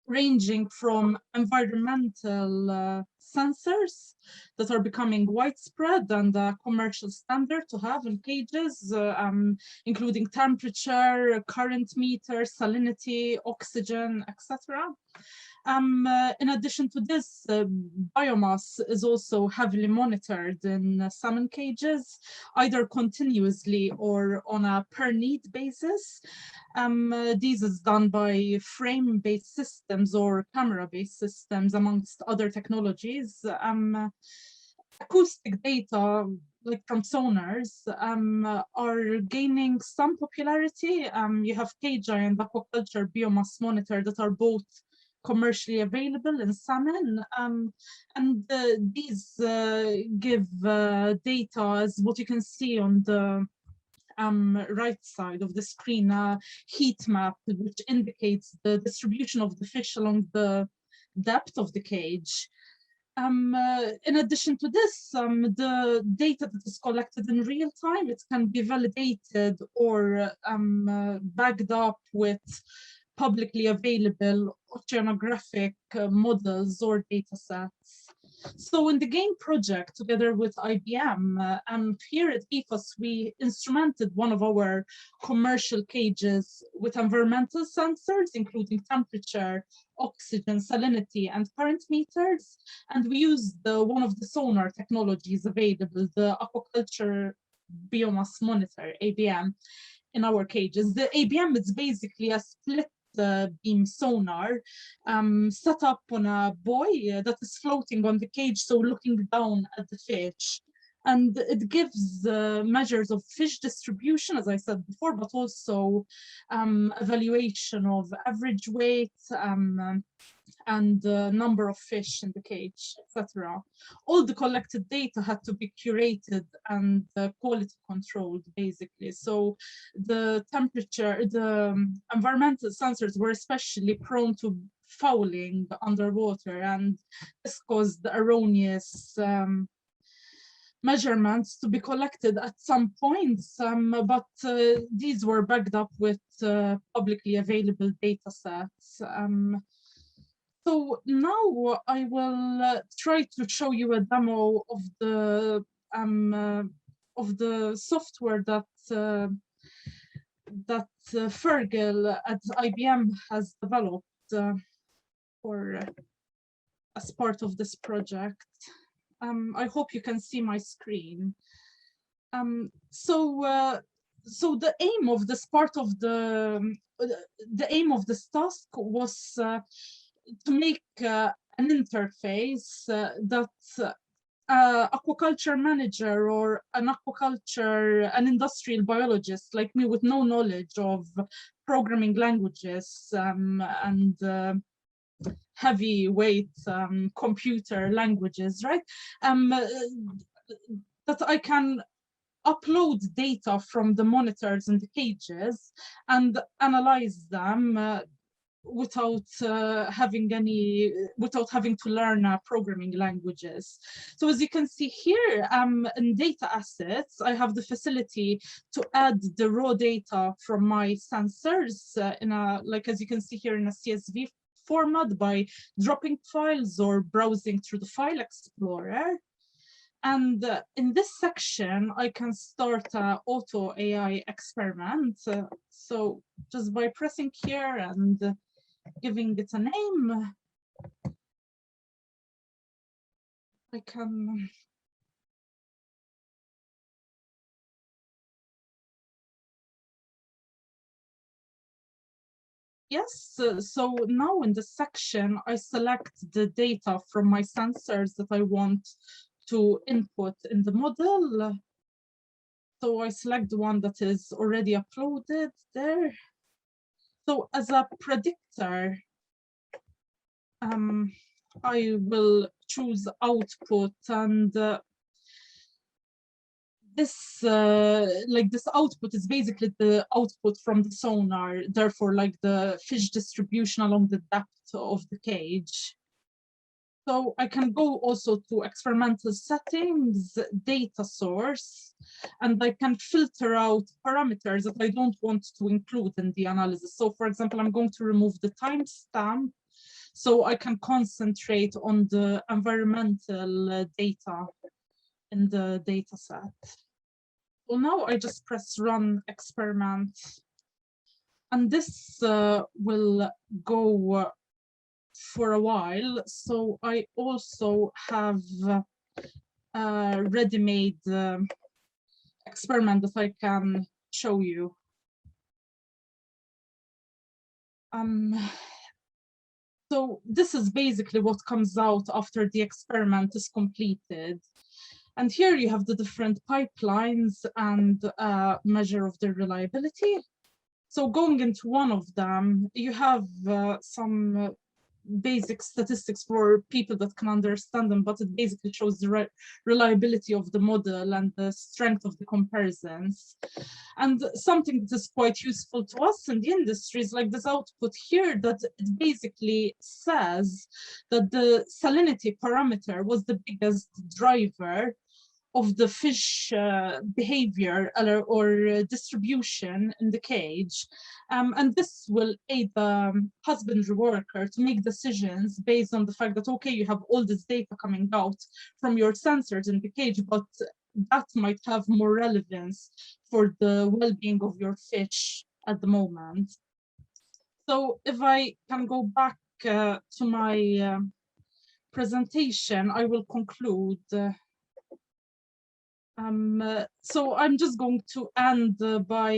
ranging from environmental sensors that are becoming widespread and a commercial standard to have in cages, including temperature, current meter, salinity, oxygen, etc. In addition to this, biomass is also heavily monitored in salmon cages, either continuously or on a per need basis. This is done by frame-based systems or camera-based systems, amongst other technologies. Acoustic data, like from sonars, are gaining some popularity. You have KGI and aquaculture biomass monitor that are both commercially available in salmon. And these give data as what you can see on the right side of the screen, a heat map which indicates the distribution of the fish along the depth of the cage. In addition to this, the data that is collected in real time, it can be validated or backed up with publicly available oceanographic models or data sets. So in the GAIN project, together with IBM, here at GIFAS, we instrumented one of our commercial cages with environmental sensors, including temperature, oxygen, salinity, and current meters. And we used one of the sonar technologies available, the aquaculture biomass monitor, ABM, in our cages. The ABM is basically a split beam sonar set up on a buoy that is floating on the cage, so looking down at the fish. And it gives measures of fish distribution, as I said before, but also evaluation of average weight and number of fish in the cage, etc. All the collected data had to be curated and quality controlled, basically. So the temperature, the environmental sensors were especially prone to fouling underwater, and this caused erroneous measurements to be collected at some points, but these were backed up with publicly available data sets. So now I will try to show you a demo of the software that Fergal at IBM has developed as part of this project. I hope you can see my screen. So the aim of this part of the aim of this task was to make an interface that aquaculture manager or an industrial biologist like me with no knowledge of programming languages and heavyweight computer languages, right? That I can upload data from the monitors in the cages and analyze them without having to learn programming languages. So as you can see here, in data assets, I have the facility to add the raw data from my sensors in a, like as you can see here, in a CSV format by dropping files or browsing through the file explorer. And in this section, I can start an auto AI experiment. So just by pressing here and giving it a name, I can yes, so now in this section, I select the data from my sensors that I want to input in the model. So I select the one that is already uploaded there. So as a predictor, I will choose output, and this this output is basically the output from the sonar, therefore like the fish distribution along the depth of the cage. So I can go also to experimental settings, data source, and I can filter out parameters that I don't want to include in the analysis. So for example, I'm going to remove the timestamp so I can concentrate on the environmental data in the data set. Well, now I just press run experiment, and this will go for a while. So I also have a ready-made experiment that I can show you. So this is basically what comes out after the experiment is completed. And here you have the different pipelines and measure of their reliability. So going into one of them, you have some basic statistics for people that can understand them, but it basically shows the reliability of the model and the strength of the comparisons. And something that is quite useful to us in the industry is like this output here, that it basically says that the salinity parameter was the biggest driver of the fish behavior or distribution in the cage. And this will aid the husbandry worker to make decisions based on the fact that, okay, you have all this data coming out from your sensors in the cage, but that might have more relevance for the well-being of your fish at the moment. So if I can go back to my presentation, I will conclude. So I'm just going to end by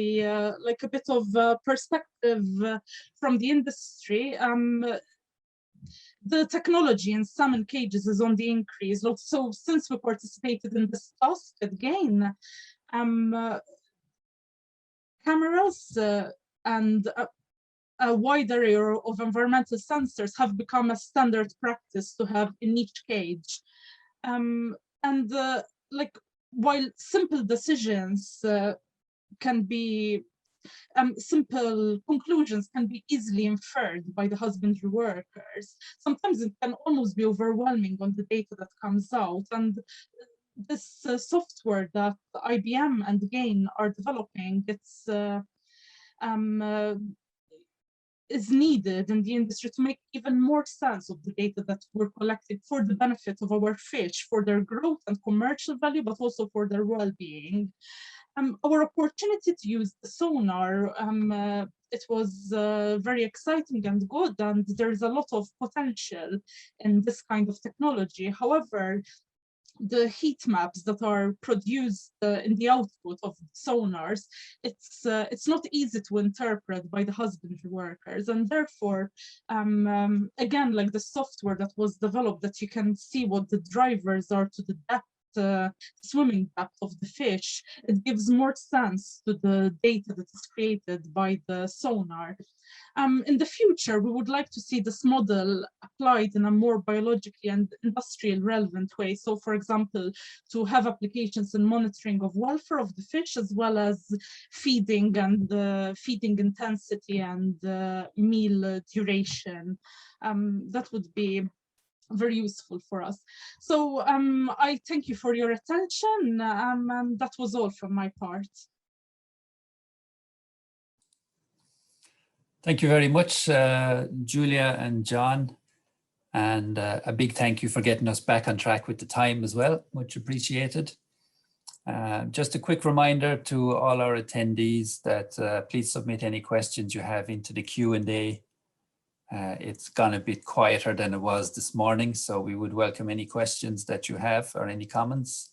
like a bit of perspective from the industry. The technology in salmon cages is on the increase. So since we participated in this task again, cameras and a wide array of environmental sensors have become a standard practice to have in each cage. Like, while simple decisions can be, simple conclusions can be easily inferred by the husbandry workers, sometimes it can almost be overwhelming on the data that comes out. And this software that IBM and GAIN are developing, it's is needed in the industry to make even more sense of the data that we're collecting for the benefit of our fish, for their growth and commercial value, but also for their well-being. Our opportunity to use the sonar, it was very exciting and good, and there's a lot of potential in this kind of technology. However, the heat maps that are produced in the output of sonars, it's not easy to interpret by the husbandry workers, and therefore, again, like the software that was developed, that you can see what the drivers are to the depth, swimming depth of the fish, it gives more sense to the data that is created by the sonar. In the future, we would like to see this model applied in a more biologically and industrial relevant way. So, for example, to have applications in monitoring of welfare of the fish, as well as feeding and feeding intensity and meal duration. That would be very useful for us. So I thank you for your attention, and that was all from my part. Thank you very much, Giulia and John, and a big thank you for getting us back on track with the time as well. Much appreciated. Just a quick reminder to all our attendees that please submit any questions you have into the Q&A. It's gone a bit quieter than it was this morning, so we would welcome any questions that you have or any comments.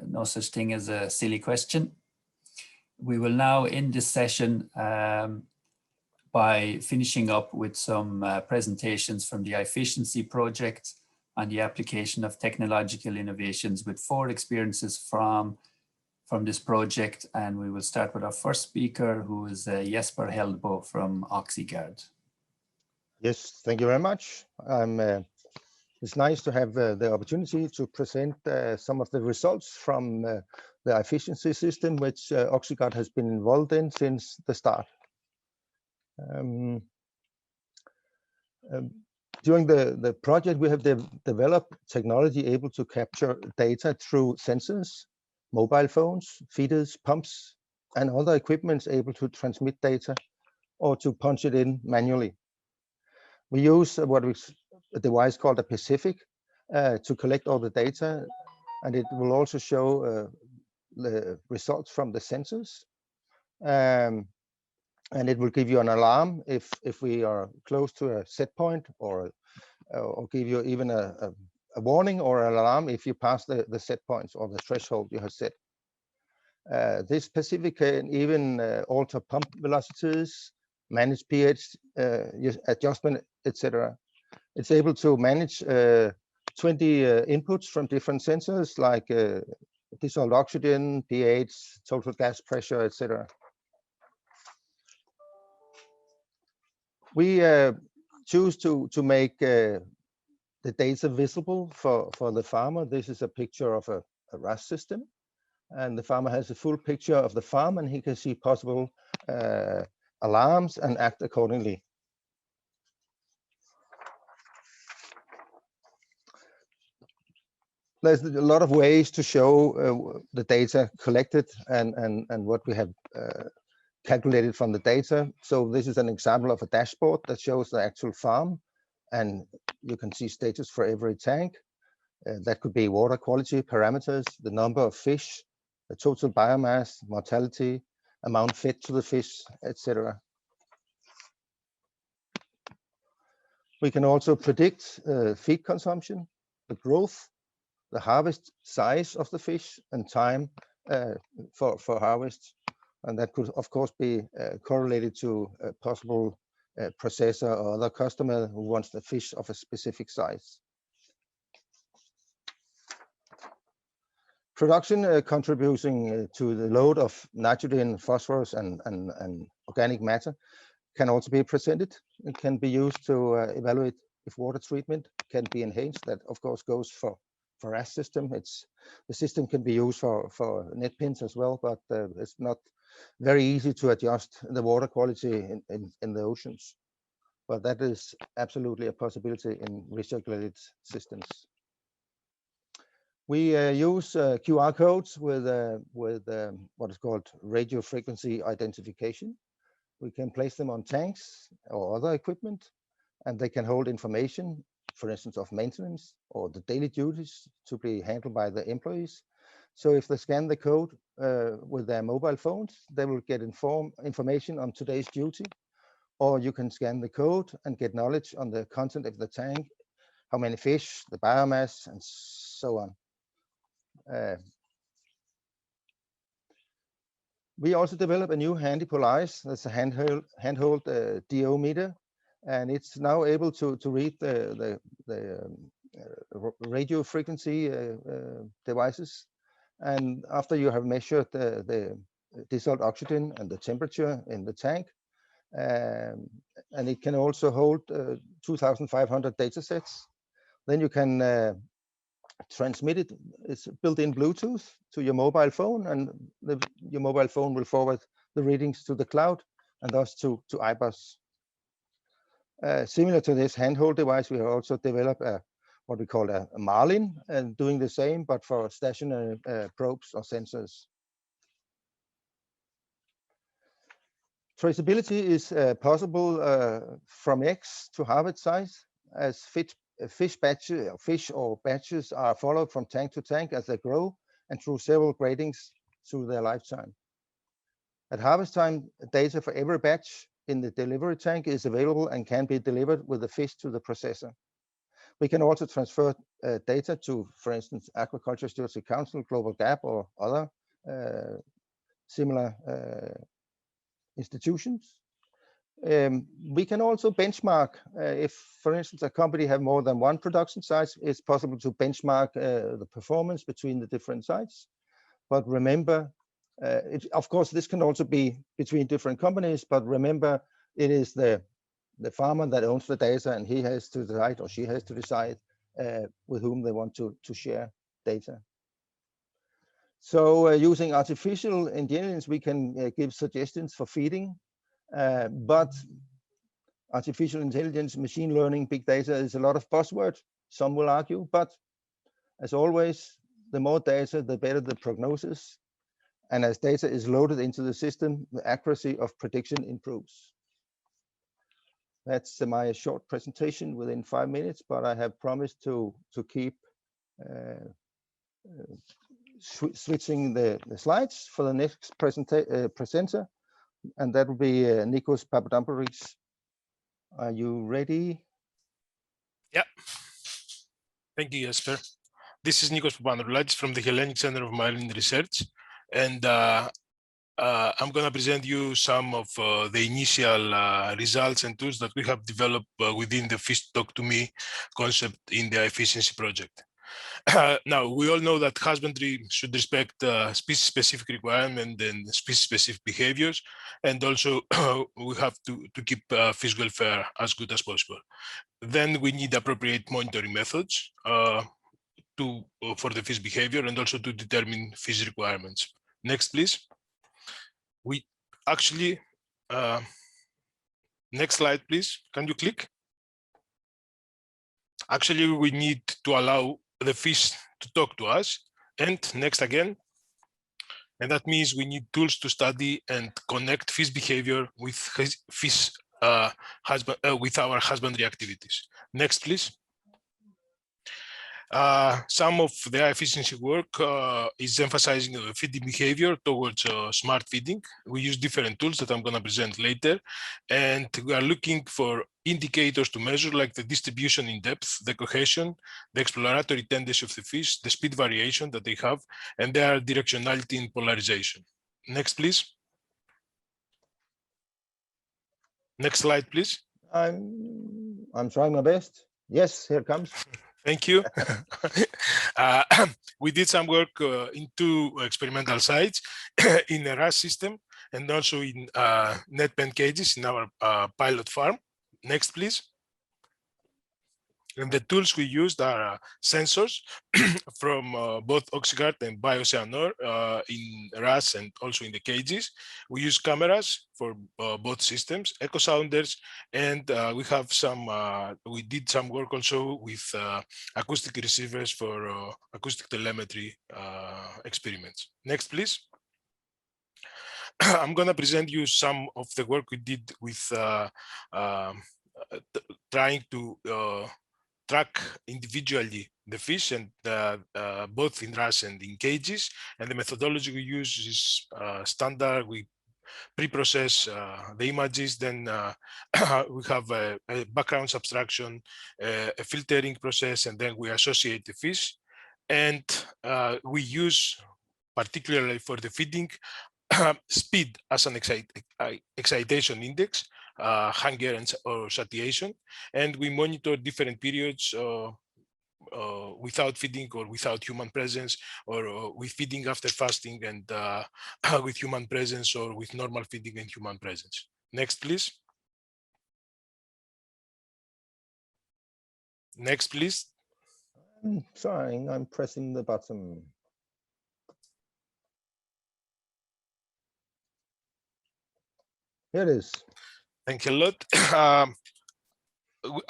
No such thing as a silly question. We will now end this session by finishing up with some presentations from the iFishIENCi project on the application of technological innovations with 4 experiences from this project. And we will start with our first speaker, who is Jesper Heldbo from OxyGuard. Yes, thank you very much. It's nice to have the opportunity to present some of the results from the iFishIENCi system, which OxyGuard has been involved in since the start. During the project, we have developed technology able to capture data through sensors, mobile phones, feeders, pumps, and other equipments able to transmit data or to punch it in manually. We use a device called a Pacific to collect all the data, and it will also show the results from the sensors. And it will give you an alarm if we are close to a set point, or give you even a warning or an alarm if you pass the set points or the threshold you have set. This Pacific can even alter pump velocities, manage pH adjustment, etc. It's able to manage 20 inputs from different sensors, like dissolved oxygen, pH, total gas pressure, etc. We choose to make the data visible for the farmer. This is a picture of a RAS system, and the farmer has a full picture of the farm, and he can see possible alarms and act accordingly. There's a lot of ways to show the data collected and what we have calculated from the data. So this is an example of a dashboard that shows the actual farm, and you can see status for every tank. That could be water quality parameters, the number of fish, the total biomass, mortality, amount fed to the fish, etc. We can also predict feed consumption, the growth, the harvest size of the fish, and time for harvest. And that could, of course, be correlated to a possible processor or other customer who wants the fish of a specific size. Production contributing to the load of nitrogen, phosphorus, and organic matter can also be presented. It can be used to evaluate if water treatment can be enhanced. That, of course, goes for RAS system. The system can be used for net pins as well, but it's not very easy to adjust the water quality in the oceans. But that is absolutely a possibility in recirculated systems. We use QR codes with what is called radio frequency identification. We can place them on tanks or other equipment, and they can hold information, for instance, of maintenance or the daily duties to be handled by the employees. So if they scan the code with their mobile phones, they will get information on today's duty, or you can scan the code and get knowledge on the content of the tank, how many fish, the biomass, and so on. We also developed a new handy Polaris. That's a handheld DO meter, and it's now able to read the radio frequency devices. And after you have measured the dissolved oxygen and the temperature in the tank, and it can also hold 2,500 data sets, then you can transmit it. It's built-in Bluetooth to your mobile phone, and your mobile phone will forward the readings to the cloud and thus to iBOSS. Similar to this handheld device, we have also developed what we call a Marlin, and doing the same, but for stationary probes or sensors. Traceability is possible from eggs to harvest size, as fish or batches are followed from tank to tank as they grow and through several gradings through their lifetime. At harvest time, data for every batch in the delivery tank is available and can be delivered with the fish to the processor. We can also transfer data to, for instance, Aquaculture Stewardship Council, Global Gap, or other similar institutions. We can also benchmark if, for instance, a company have more than one production site. It's possible to benchmark the performance between the different sites. But remember, of course, this can also be between different companies. But remember, it is the farmer that owns the data, and he has to decide, or she has to decide, with whom they want to share data. So using artificial intelligence, we can give suggestions for feeding. But artificial intelligence, machine learning, big data is a lot of buzzwords, some will argue, but as always, the more data, the better the prognosis. And as data is loaded into the system, the accuracy of prediction improves. That's my short presentation within 5 minutes, but I have promised to keep switching the slides for the next presenter. And that will be Nikos Papadopoulos. Are you ready? Yeah. Thank you, Jesper. This is Nikos Papadopoulos from the Hellenic Center of Marine Research. And I'm going to present you some of the initial results and tools that we have developed within the Fish Talk to Me concept in the iFishENCi project. Now, we all know that husbandry should respect species-specific requirements and species-specific behaviors, and also we have to keep fish welfare as good as possible. Then we need appropriate monitoring methods for the fish behavior and also to determine fish requirements. Next, please. We actually, next slide, please. Can you click? Actually, we need to allow the fish to talk to us. And next again. And that means we need tools to study and connect fish behavior with fish with our husbandry activities. Next, please. Some of the iFishIENCi work is emphasizing feeding behavior towards smart feeding. We use different tools that I'm going to present later, and we are looking for indicators to measure, like the distribution in depth, the cohesion, the exploratory tendency of the fish, the speed variation that they have, and their directionality and polarization. Next, please. Next slide, please. I'm trying my best. Yes, here it comes. Thank you. We did some work in 2 experimental sites in a RAS system and also in net pen cages in our pilot farm. Next, please. And the tools we used are sensors from both OxyGuard and Biomass in RAS and also in the cages. We use cameras for both systems, echo sounders, and we have some, we did some work also with acoustic receivers for acoustic telemetry experiments. Next, please. I'm going to present you some of the work we did with trying to track individually the fish, and both in RAS and in cages. And the methodology we use is standard. We pre-process the images, then we have a background subtraction, a filtering process, and then we associate the fish. And we use, particularly for the feeding, speed as an excitation index, hunger or satiation, and we monitor different periods without feeding or without human presence, or with feeding after fasting, and with human presence, or with normal feeding and human presence. Next, please. Next, please. I'm trying, I'm pressing the button. Here it is. Thank you a lot.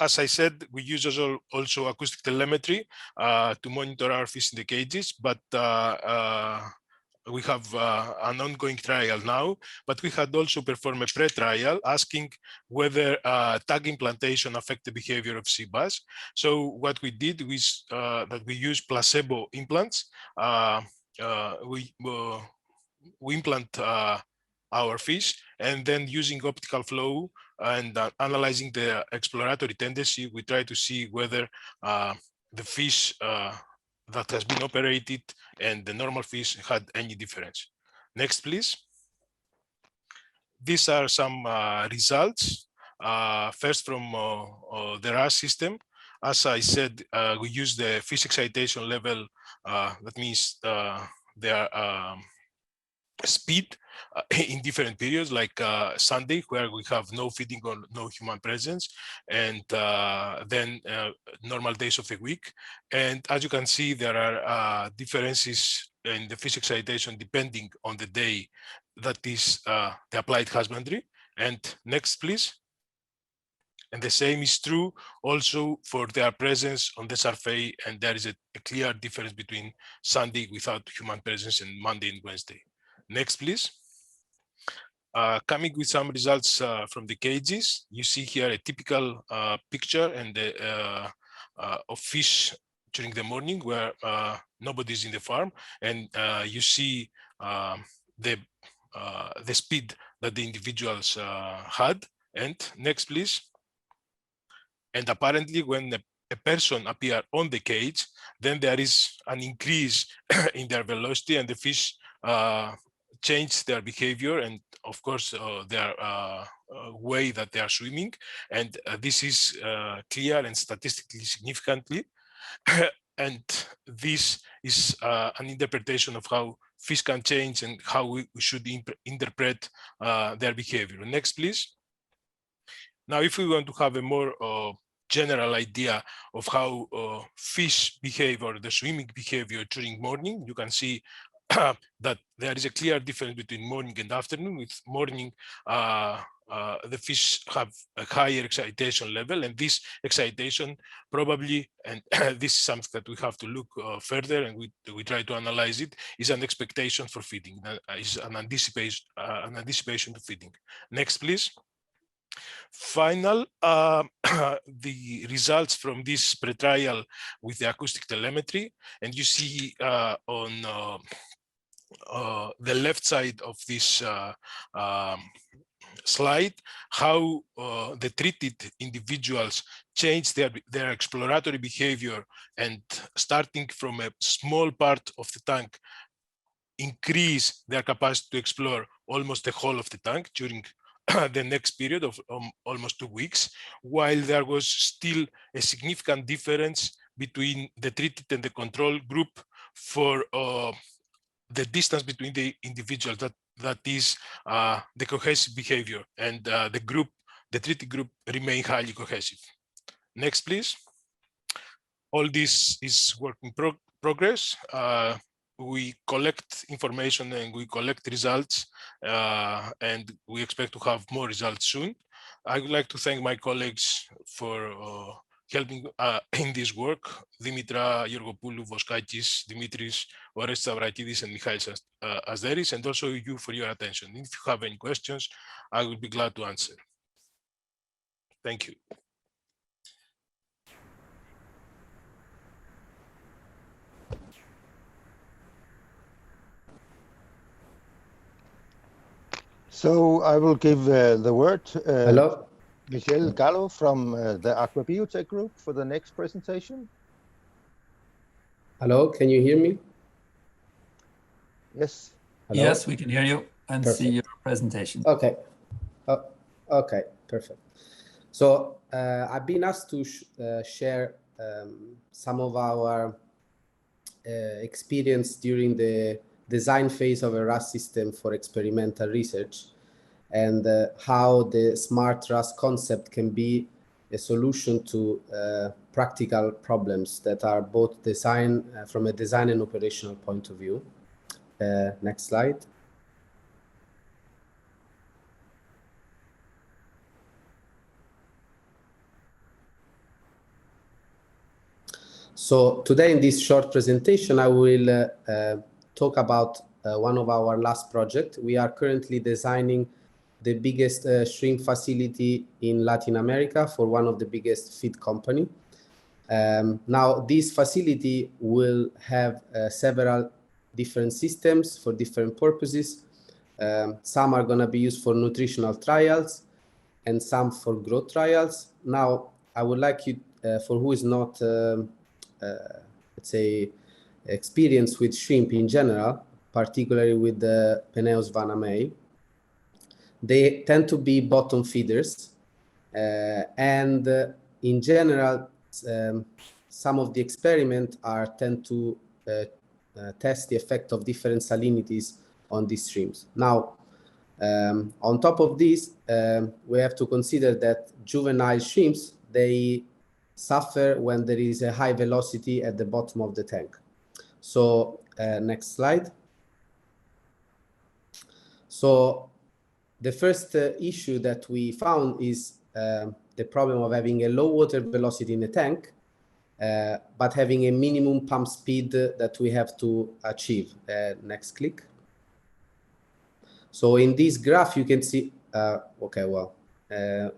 As I said, we use also acoustic telemetry to monitor our fish in the cages, but we have an ongoing trial now, but we had also performed a pre-trial asking whether tag implantation affect the behavior of sea bass. So what we did was that we use placebo implants. We implant our fish, and then using optical flow and analyzing the exploratory tendency, we try to see whether the fish that has been operated and the normal fish had any difference. Next, please. These are some results. First, from the RAS system. As I said, we use the fish excitation level. That means their speed in different periods, like Sunday, where we have no feeding or no human presence, and then normal days of the week. And as you can see, there are differences in the fish excitation depending on the day that is the applied husbandry. And next, please. And the same is true also for their presence on the survey, and there is a clear difference between Sunday without human presence and Monday and Wednesday. Next, please. Coming with some results from the cages, you see here a typical picture and of fish during the morning where nobody's in the farm, and you see the speed that the individuals had. And next, please. And apparently, when a person appears on the cage, then there is an increase in their velocity, and the fish change their behavior, and of course their way that they are swimming, and this is clear and statistically significantly. and this is an interpretation of how fish can change and how we should interpret their behavior. Next, please. Now, if we want to have a more general idea of how fish behave or the swimming behavior during morning, you can see that there is a clear difference between morning and afternoon. With morning, the fish have a higher excitation level, and this excitation probably, and this is something that we have to look further, and we try to analyze it, is an expectation for feeding, is an anticipation to feeding. Next, please. Final, the results from this pre-trial with the acoustic telemetry, and you see on the left side of this slide how the treated individuals change their exploratory behavior, and starting from a small part of the tank, increase their capacity to explore almost the whole of the tank during the next period of almost 2 weeks, while there was still a significant difference between the treated and the control group for the distance between the individuals, that is the cohesive behavior, and the treated group remain highly cohesive. Next, please. All this is work in progress. We collect information and we collect results, and we expect to have more results soon. I would like to thank my colleagues for helping in this work: Dimitra Georgopoulou, Voskakis, Dimitris, Orestes Avrakidis, and Michael Asderis, and also you for your attention. If you have any questions, I will be glad to answer. Thank you. So I will give the word to Michalek from the Aquabiotech group for the next presentation. Hello, can you hear me? Yes. Hello? Yes, we can hear you and see your presentation. Okay. Okay, perfect. So I've been asked to share some of our experience during the design phase of a RAS system for experimental research, and how the smart RAS concept can be a solution to practical problems that are both design from a design and operational point of view. Next slide. So today in this short presentation, I will talk about one of our last projects. We are currently designing the biggest shrimp facility in Latin America for one of the biggest feed company. Now, this facility will have several different systems for different purposes. Some are going to be used for nutritional trials and some for growth trials. Now, I would like you, for who is not, let's say, experienced with shrimp in general, particularly with the Peneus vanamae, they tend to be bottom feeders. And in general, some of the experiments tend to test the effect of different salinities on these streams. Now, on top of this, we have to consider that juvenile shrimps, they suffer when there is a high velocity at the bottom of the tank. So next slide. So the first issue that we found is the problem of having a low water velocity in the tank, but having a minimum pump speed that we have to achieve. Next click. So in this graph, you can see,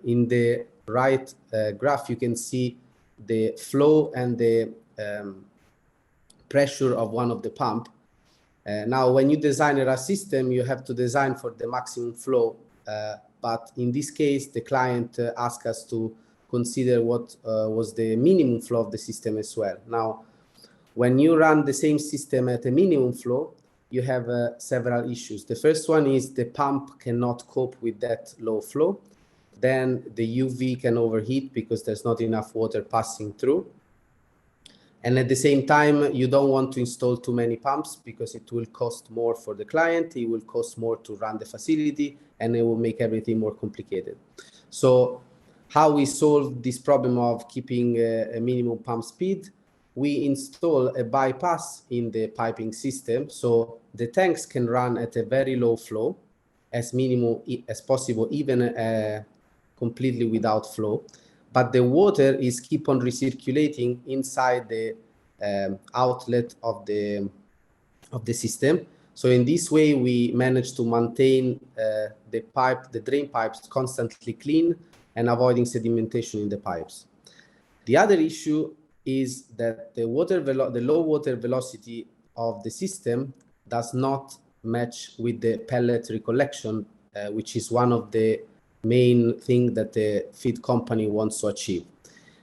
in the right graph, you can see the flow and the pressure of one of the pump. Now, when you design a RAS system, you have to design for the maximum flow. But in this case, the client asked us to consider what was the minimum flow of the system as well. Now, when you run the same system at a minimum flow, you have several issues. The first one is the pump cannot cope with that low flow. Then the UV can overheat because there's not enough water passing through. And at the same time, you don't want to install too many pumps because it will cost more for the client, it will cost more to run the facility, and it will make everything more complicated. So how we solve this problem of keeping a minimum pump speed? We install a bypass in the piping system, so the tanks can run at a very low flow, as minimum as possible, even completely without flow. But the water is keep on recirculating inside the outlet of the system. So in this way, we manage to maintain the drain pipes constantly clean and avoiding sedimentation in the pipes. The other issue is that the low water velocity of the system does not match with the pellet recollection, which is one of the main things that the feed company wants to achieve.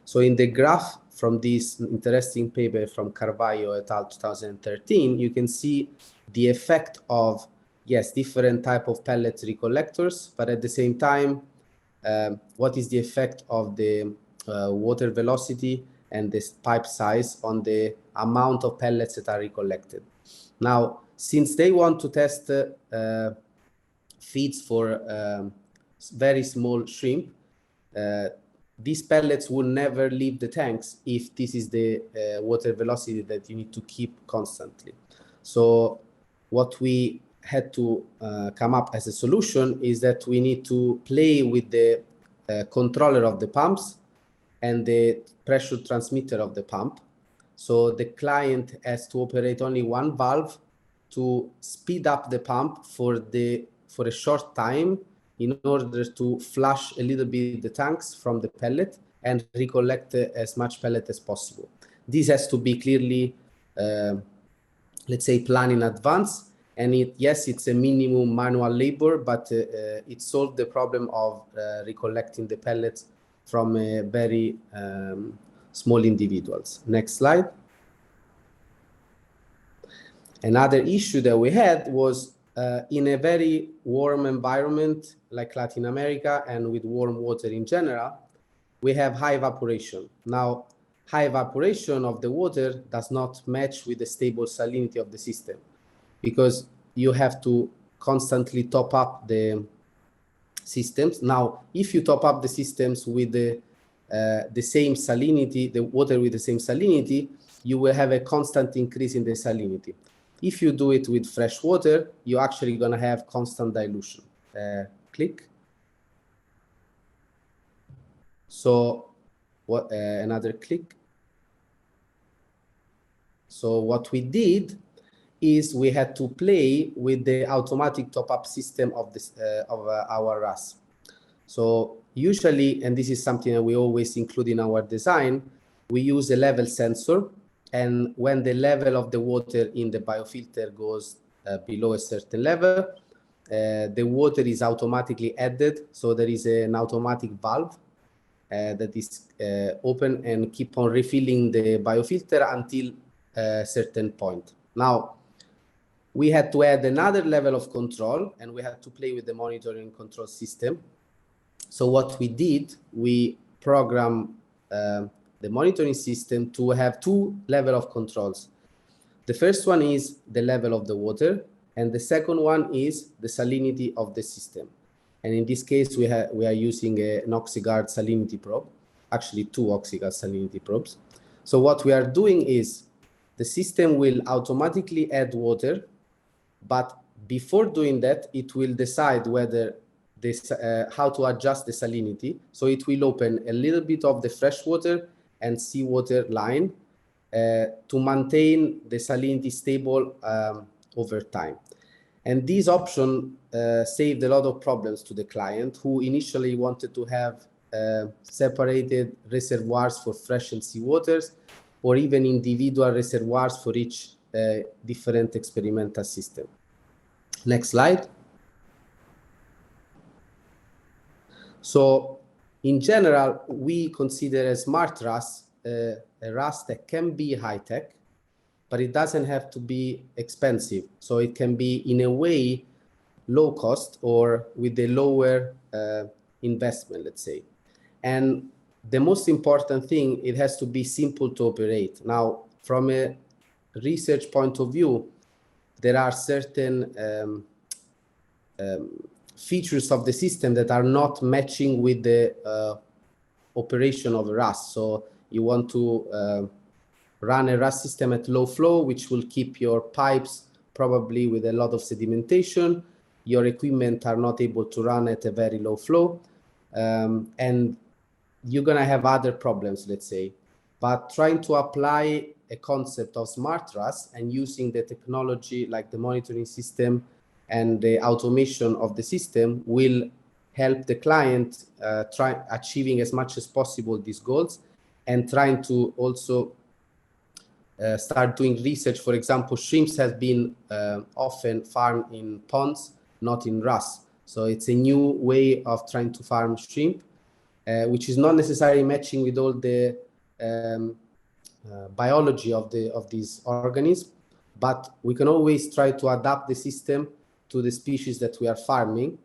So in the graph from this interesting paper from Carvalho et al. 2013, you can see the effect of, yes, different type of pellet recollectors, but at the same time, what is the effect of the water velocity and this pipe size on the amount of pellets that are recollected. Now, since they want to test feeds for very small shrimp, these pellets will never leave the tanks if this is the water velocity that you need to keep constantly. So what we had to come up as a solution is that we need to play with the controller of the pumps and the pressure transmitter of the pump. So the client has to operate only one valve to speed up the pump for a short time in order to flush a little bit the tanks from the pellet and recollect as much pellet as possible. This has to be clearly, let's say, planned in advance. And yes, it's a minimum manual labor, but it solved the problem of recollecting the pellets from very small individuals. Next slide. Another issue that we had was in a very warm environment like Latin America and with warm water in general, we have high evaporation. Now, high evaporation of the water does not match with the stable salinity of the system because you have to constantly top up the systems. Now, if you top up the systems with the same salinity, the water with the same salinity, you will have a constant increase in the salinity. If you do it with fresh water, you're actually going to have constant dilution. Click. So what? Another click. So what we did is we had to play with the automatic top-up system of this our RAS. So usually, and this is something that we always include in our design, we use a level sensor. And when the level of the water in the biofilter goes below a certain level, the water is automatically added. So there is an automatic valve that is open and keep on refilling the biofilter until a certain point. Now, we had to add another level of control and we had to play with the monitoring control system. So what we did, we programmed the monitoring system to have two levels of controls. The first one is the level of the water, and the second one is the salinity of the system. And in this case, we are using an OxyGuard salinity probe, actually two OxyGuard salinity probes. So what we are doing is the system will automatically add water, but before doing that, it will decide whether this, how to adjust the salinity. So it will open a little bit of the fresh water and seawater line to maintain the salinity stable over time. And this option saved a lot of problems to the client who initially wanted to have separated reservoirs for fresh and seawaters, or even individual reservoirs for each different experimental system. Next slide. So in general, we consider a smart RAS a RAS that can be high-tech, but it doesn't have to be expensive. So it can be, in a way, low cost or with a lower investment, let's say. And the most important thing, it has to be simple to operate. Now, from a research point of view, there are certain features of the system that are not matching with the operation of RAS. So you want to run a RAS system at low flow, which will keep your pipes probably with a lot of sedimentation. Your equipment are not able to run at a very low flow. And you're going to have other problems, let's say. But trying to apply a concept of smart RAS and using the technology like the monitoring system and the automation of the system will help the client try achieving as much as possible these goals, and trying to also start doing research. For example, shrimps have been often farmed in ponds, not in RAS. So it's a new way of trying to farm shrimp, which is not necessarily matching with all the biology of these organisms, but we can always try to adapt the system to the species that we are farming,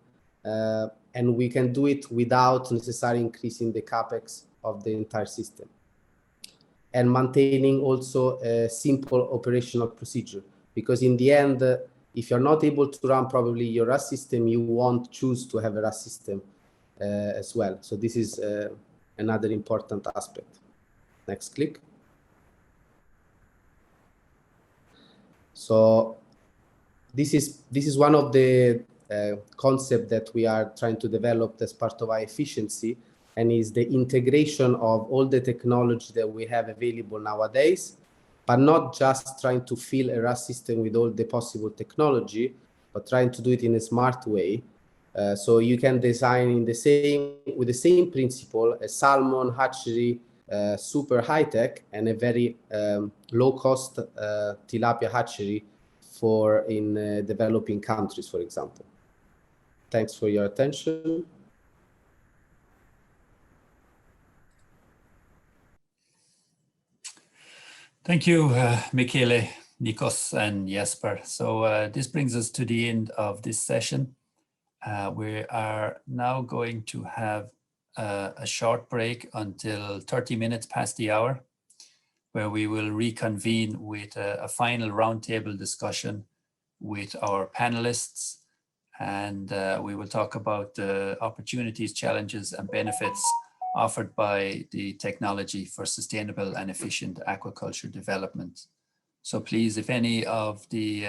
and we can do it without necessarily increasing the capex of the entire system, and maintaining also a simple operational procedure. Because in the end, if you're not able to run probably your RAS system, you won't choose to have a RAS system as well. So this is another important aspect. Next click. So this is one of the concepts that we are trying to develop as part of iFishIENCi, and is the integration of all the technology that we have available nowadays, but not just trying to fill a RAS system with all the possible technology, but trying to do it in a smart way. So you can design with the same principle a salmon hatchery, super high tech, and a very low cost tilapia hatchery in developing countries, for example. Thanks for your attention. Thank you, Michalek, Nikos, and Jesper. So this brings us to the end of this session. We are now going to have a short break until 30 minutes past the hour, where we will reconvene with a final roundtable discussion with our panelists, and we will talk about the opportunities, challenges, and benefits offered by the technology for sustainable and efficient aquaculture development. So please, if any of the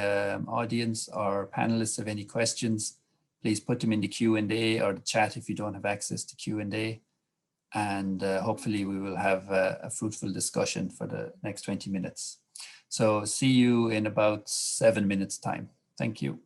audience or panelists have any questions, please put them in the Q&A or the chat if you don't have access to Q&A. And hopefully we will have a fruitful discussion for the next 20 minutes. So see you in about 7 minutes time. Thank you.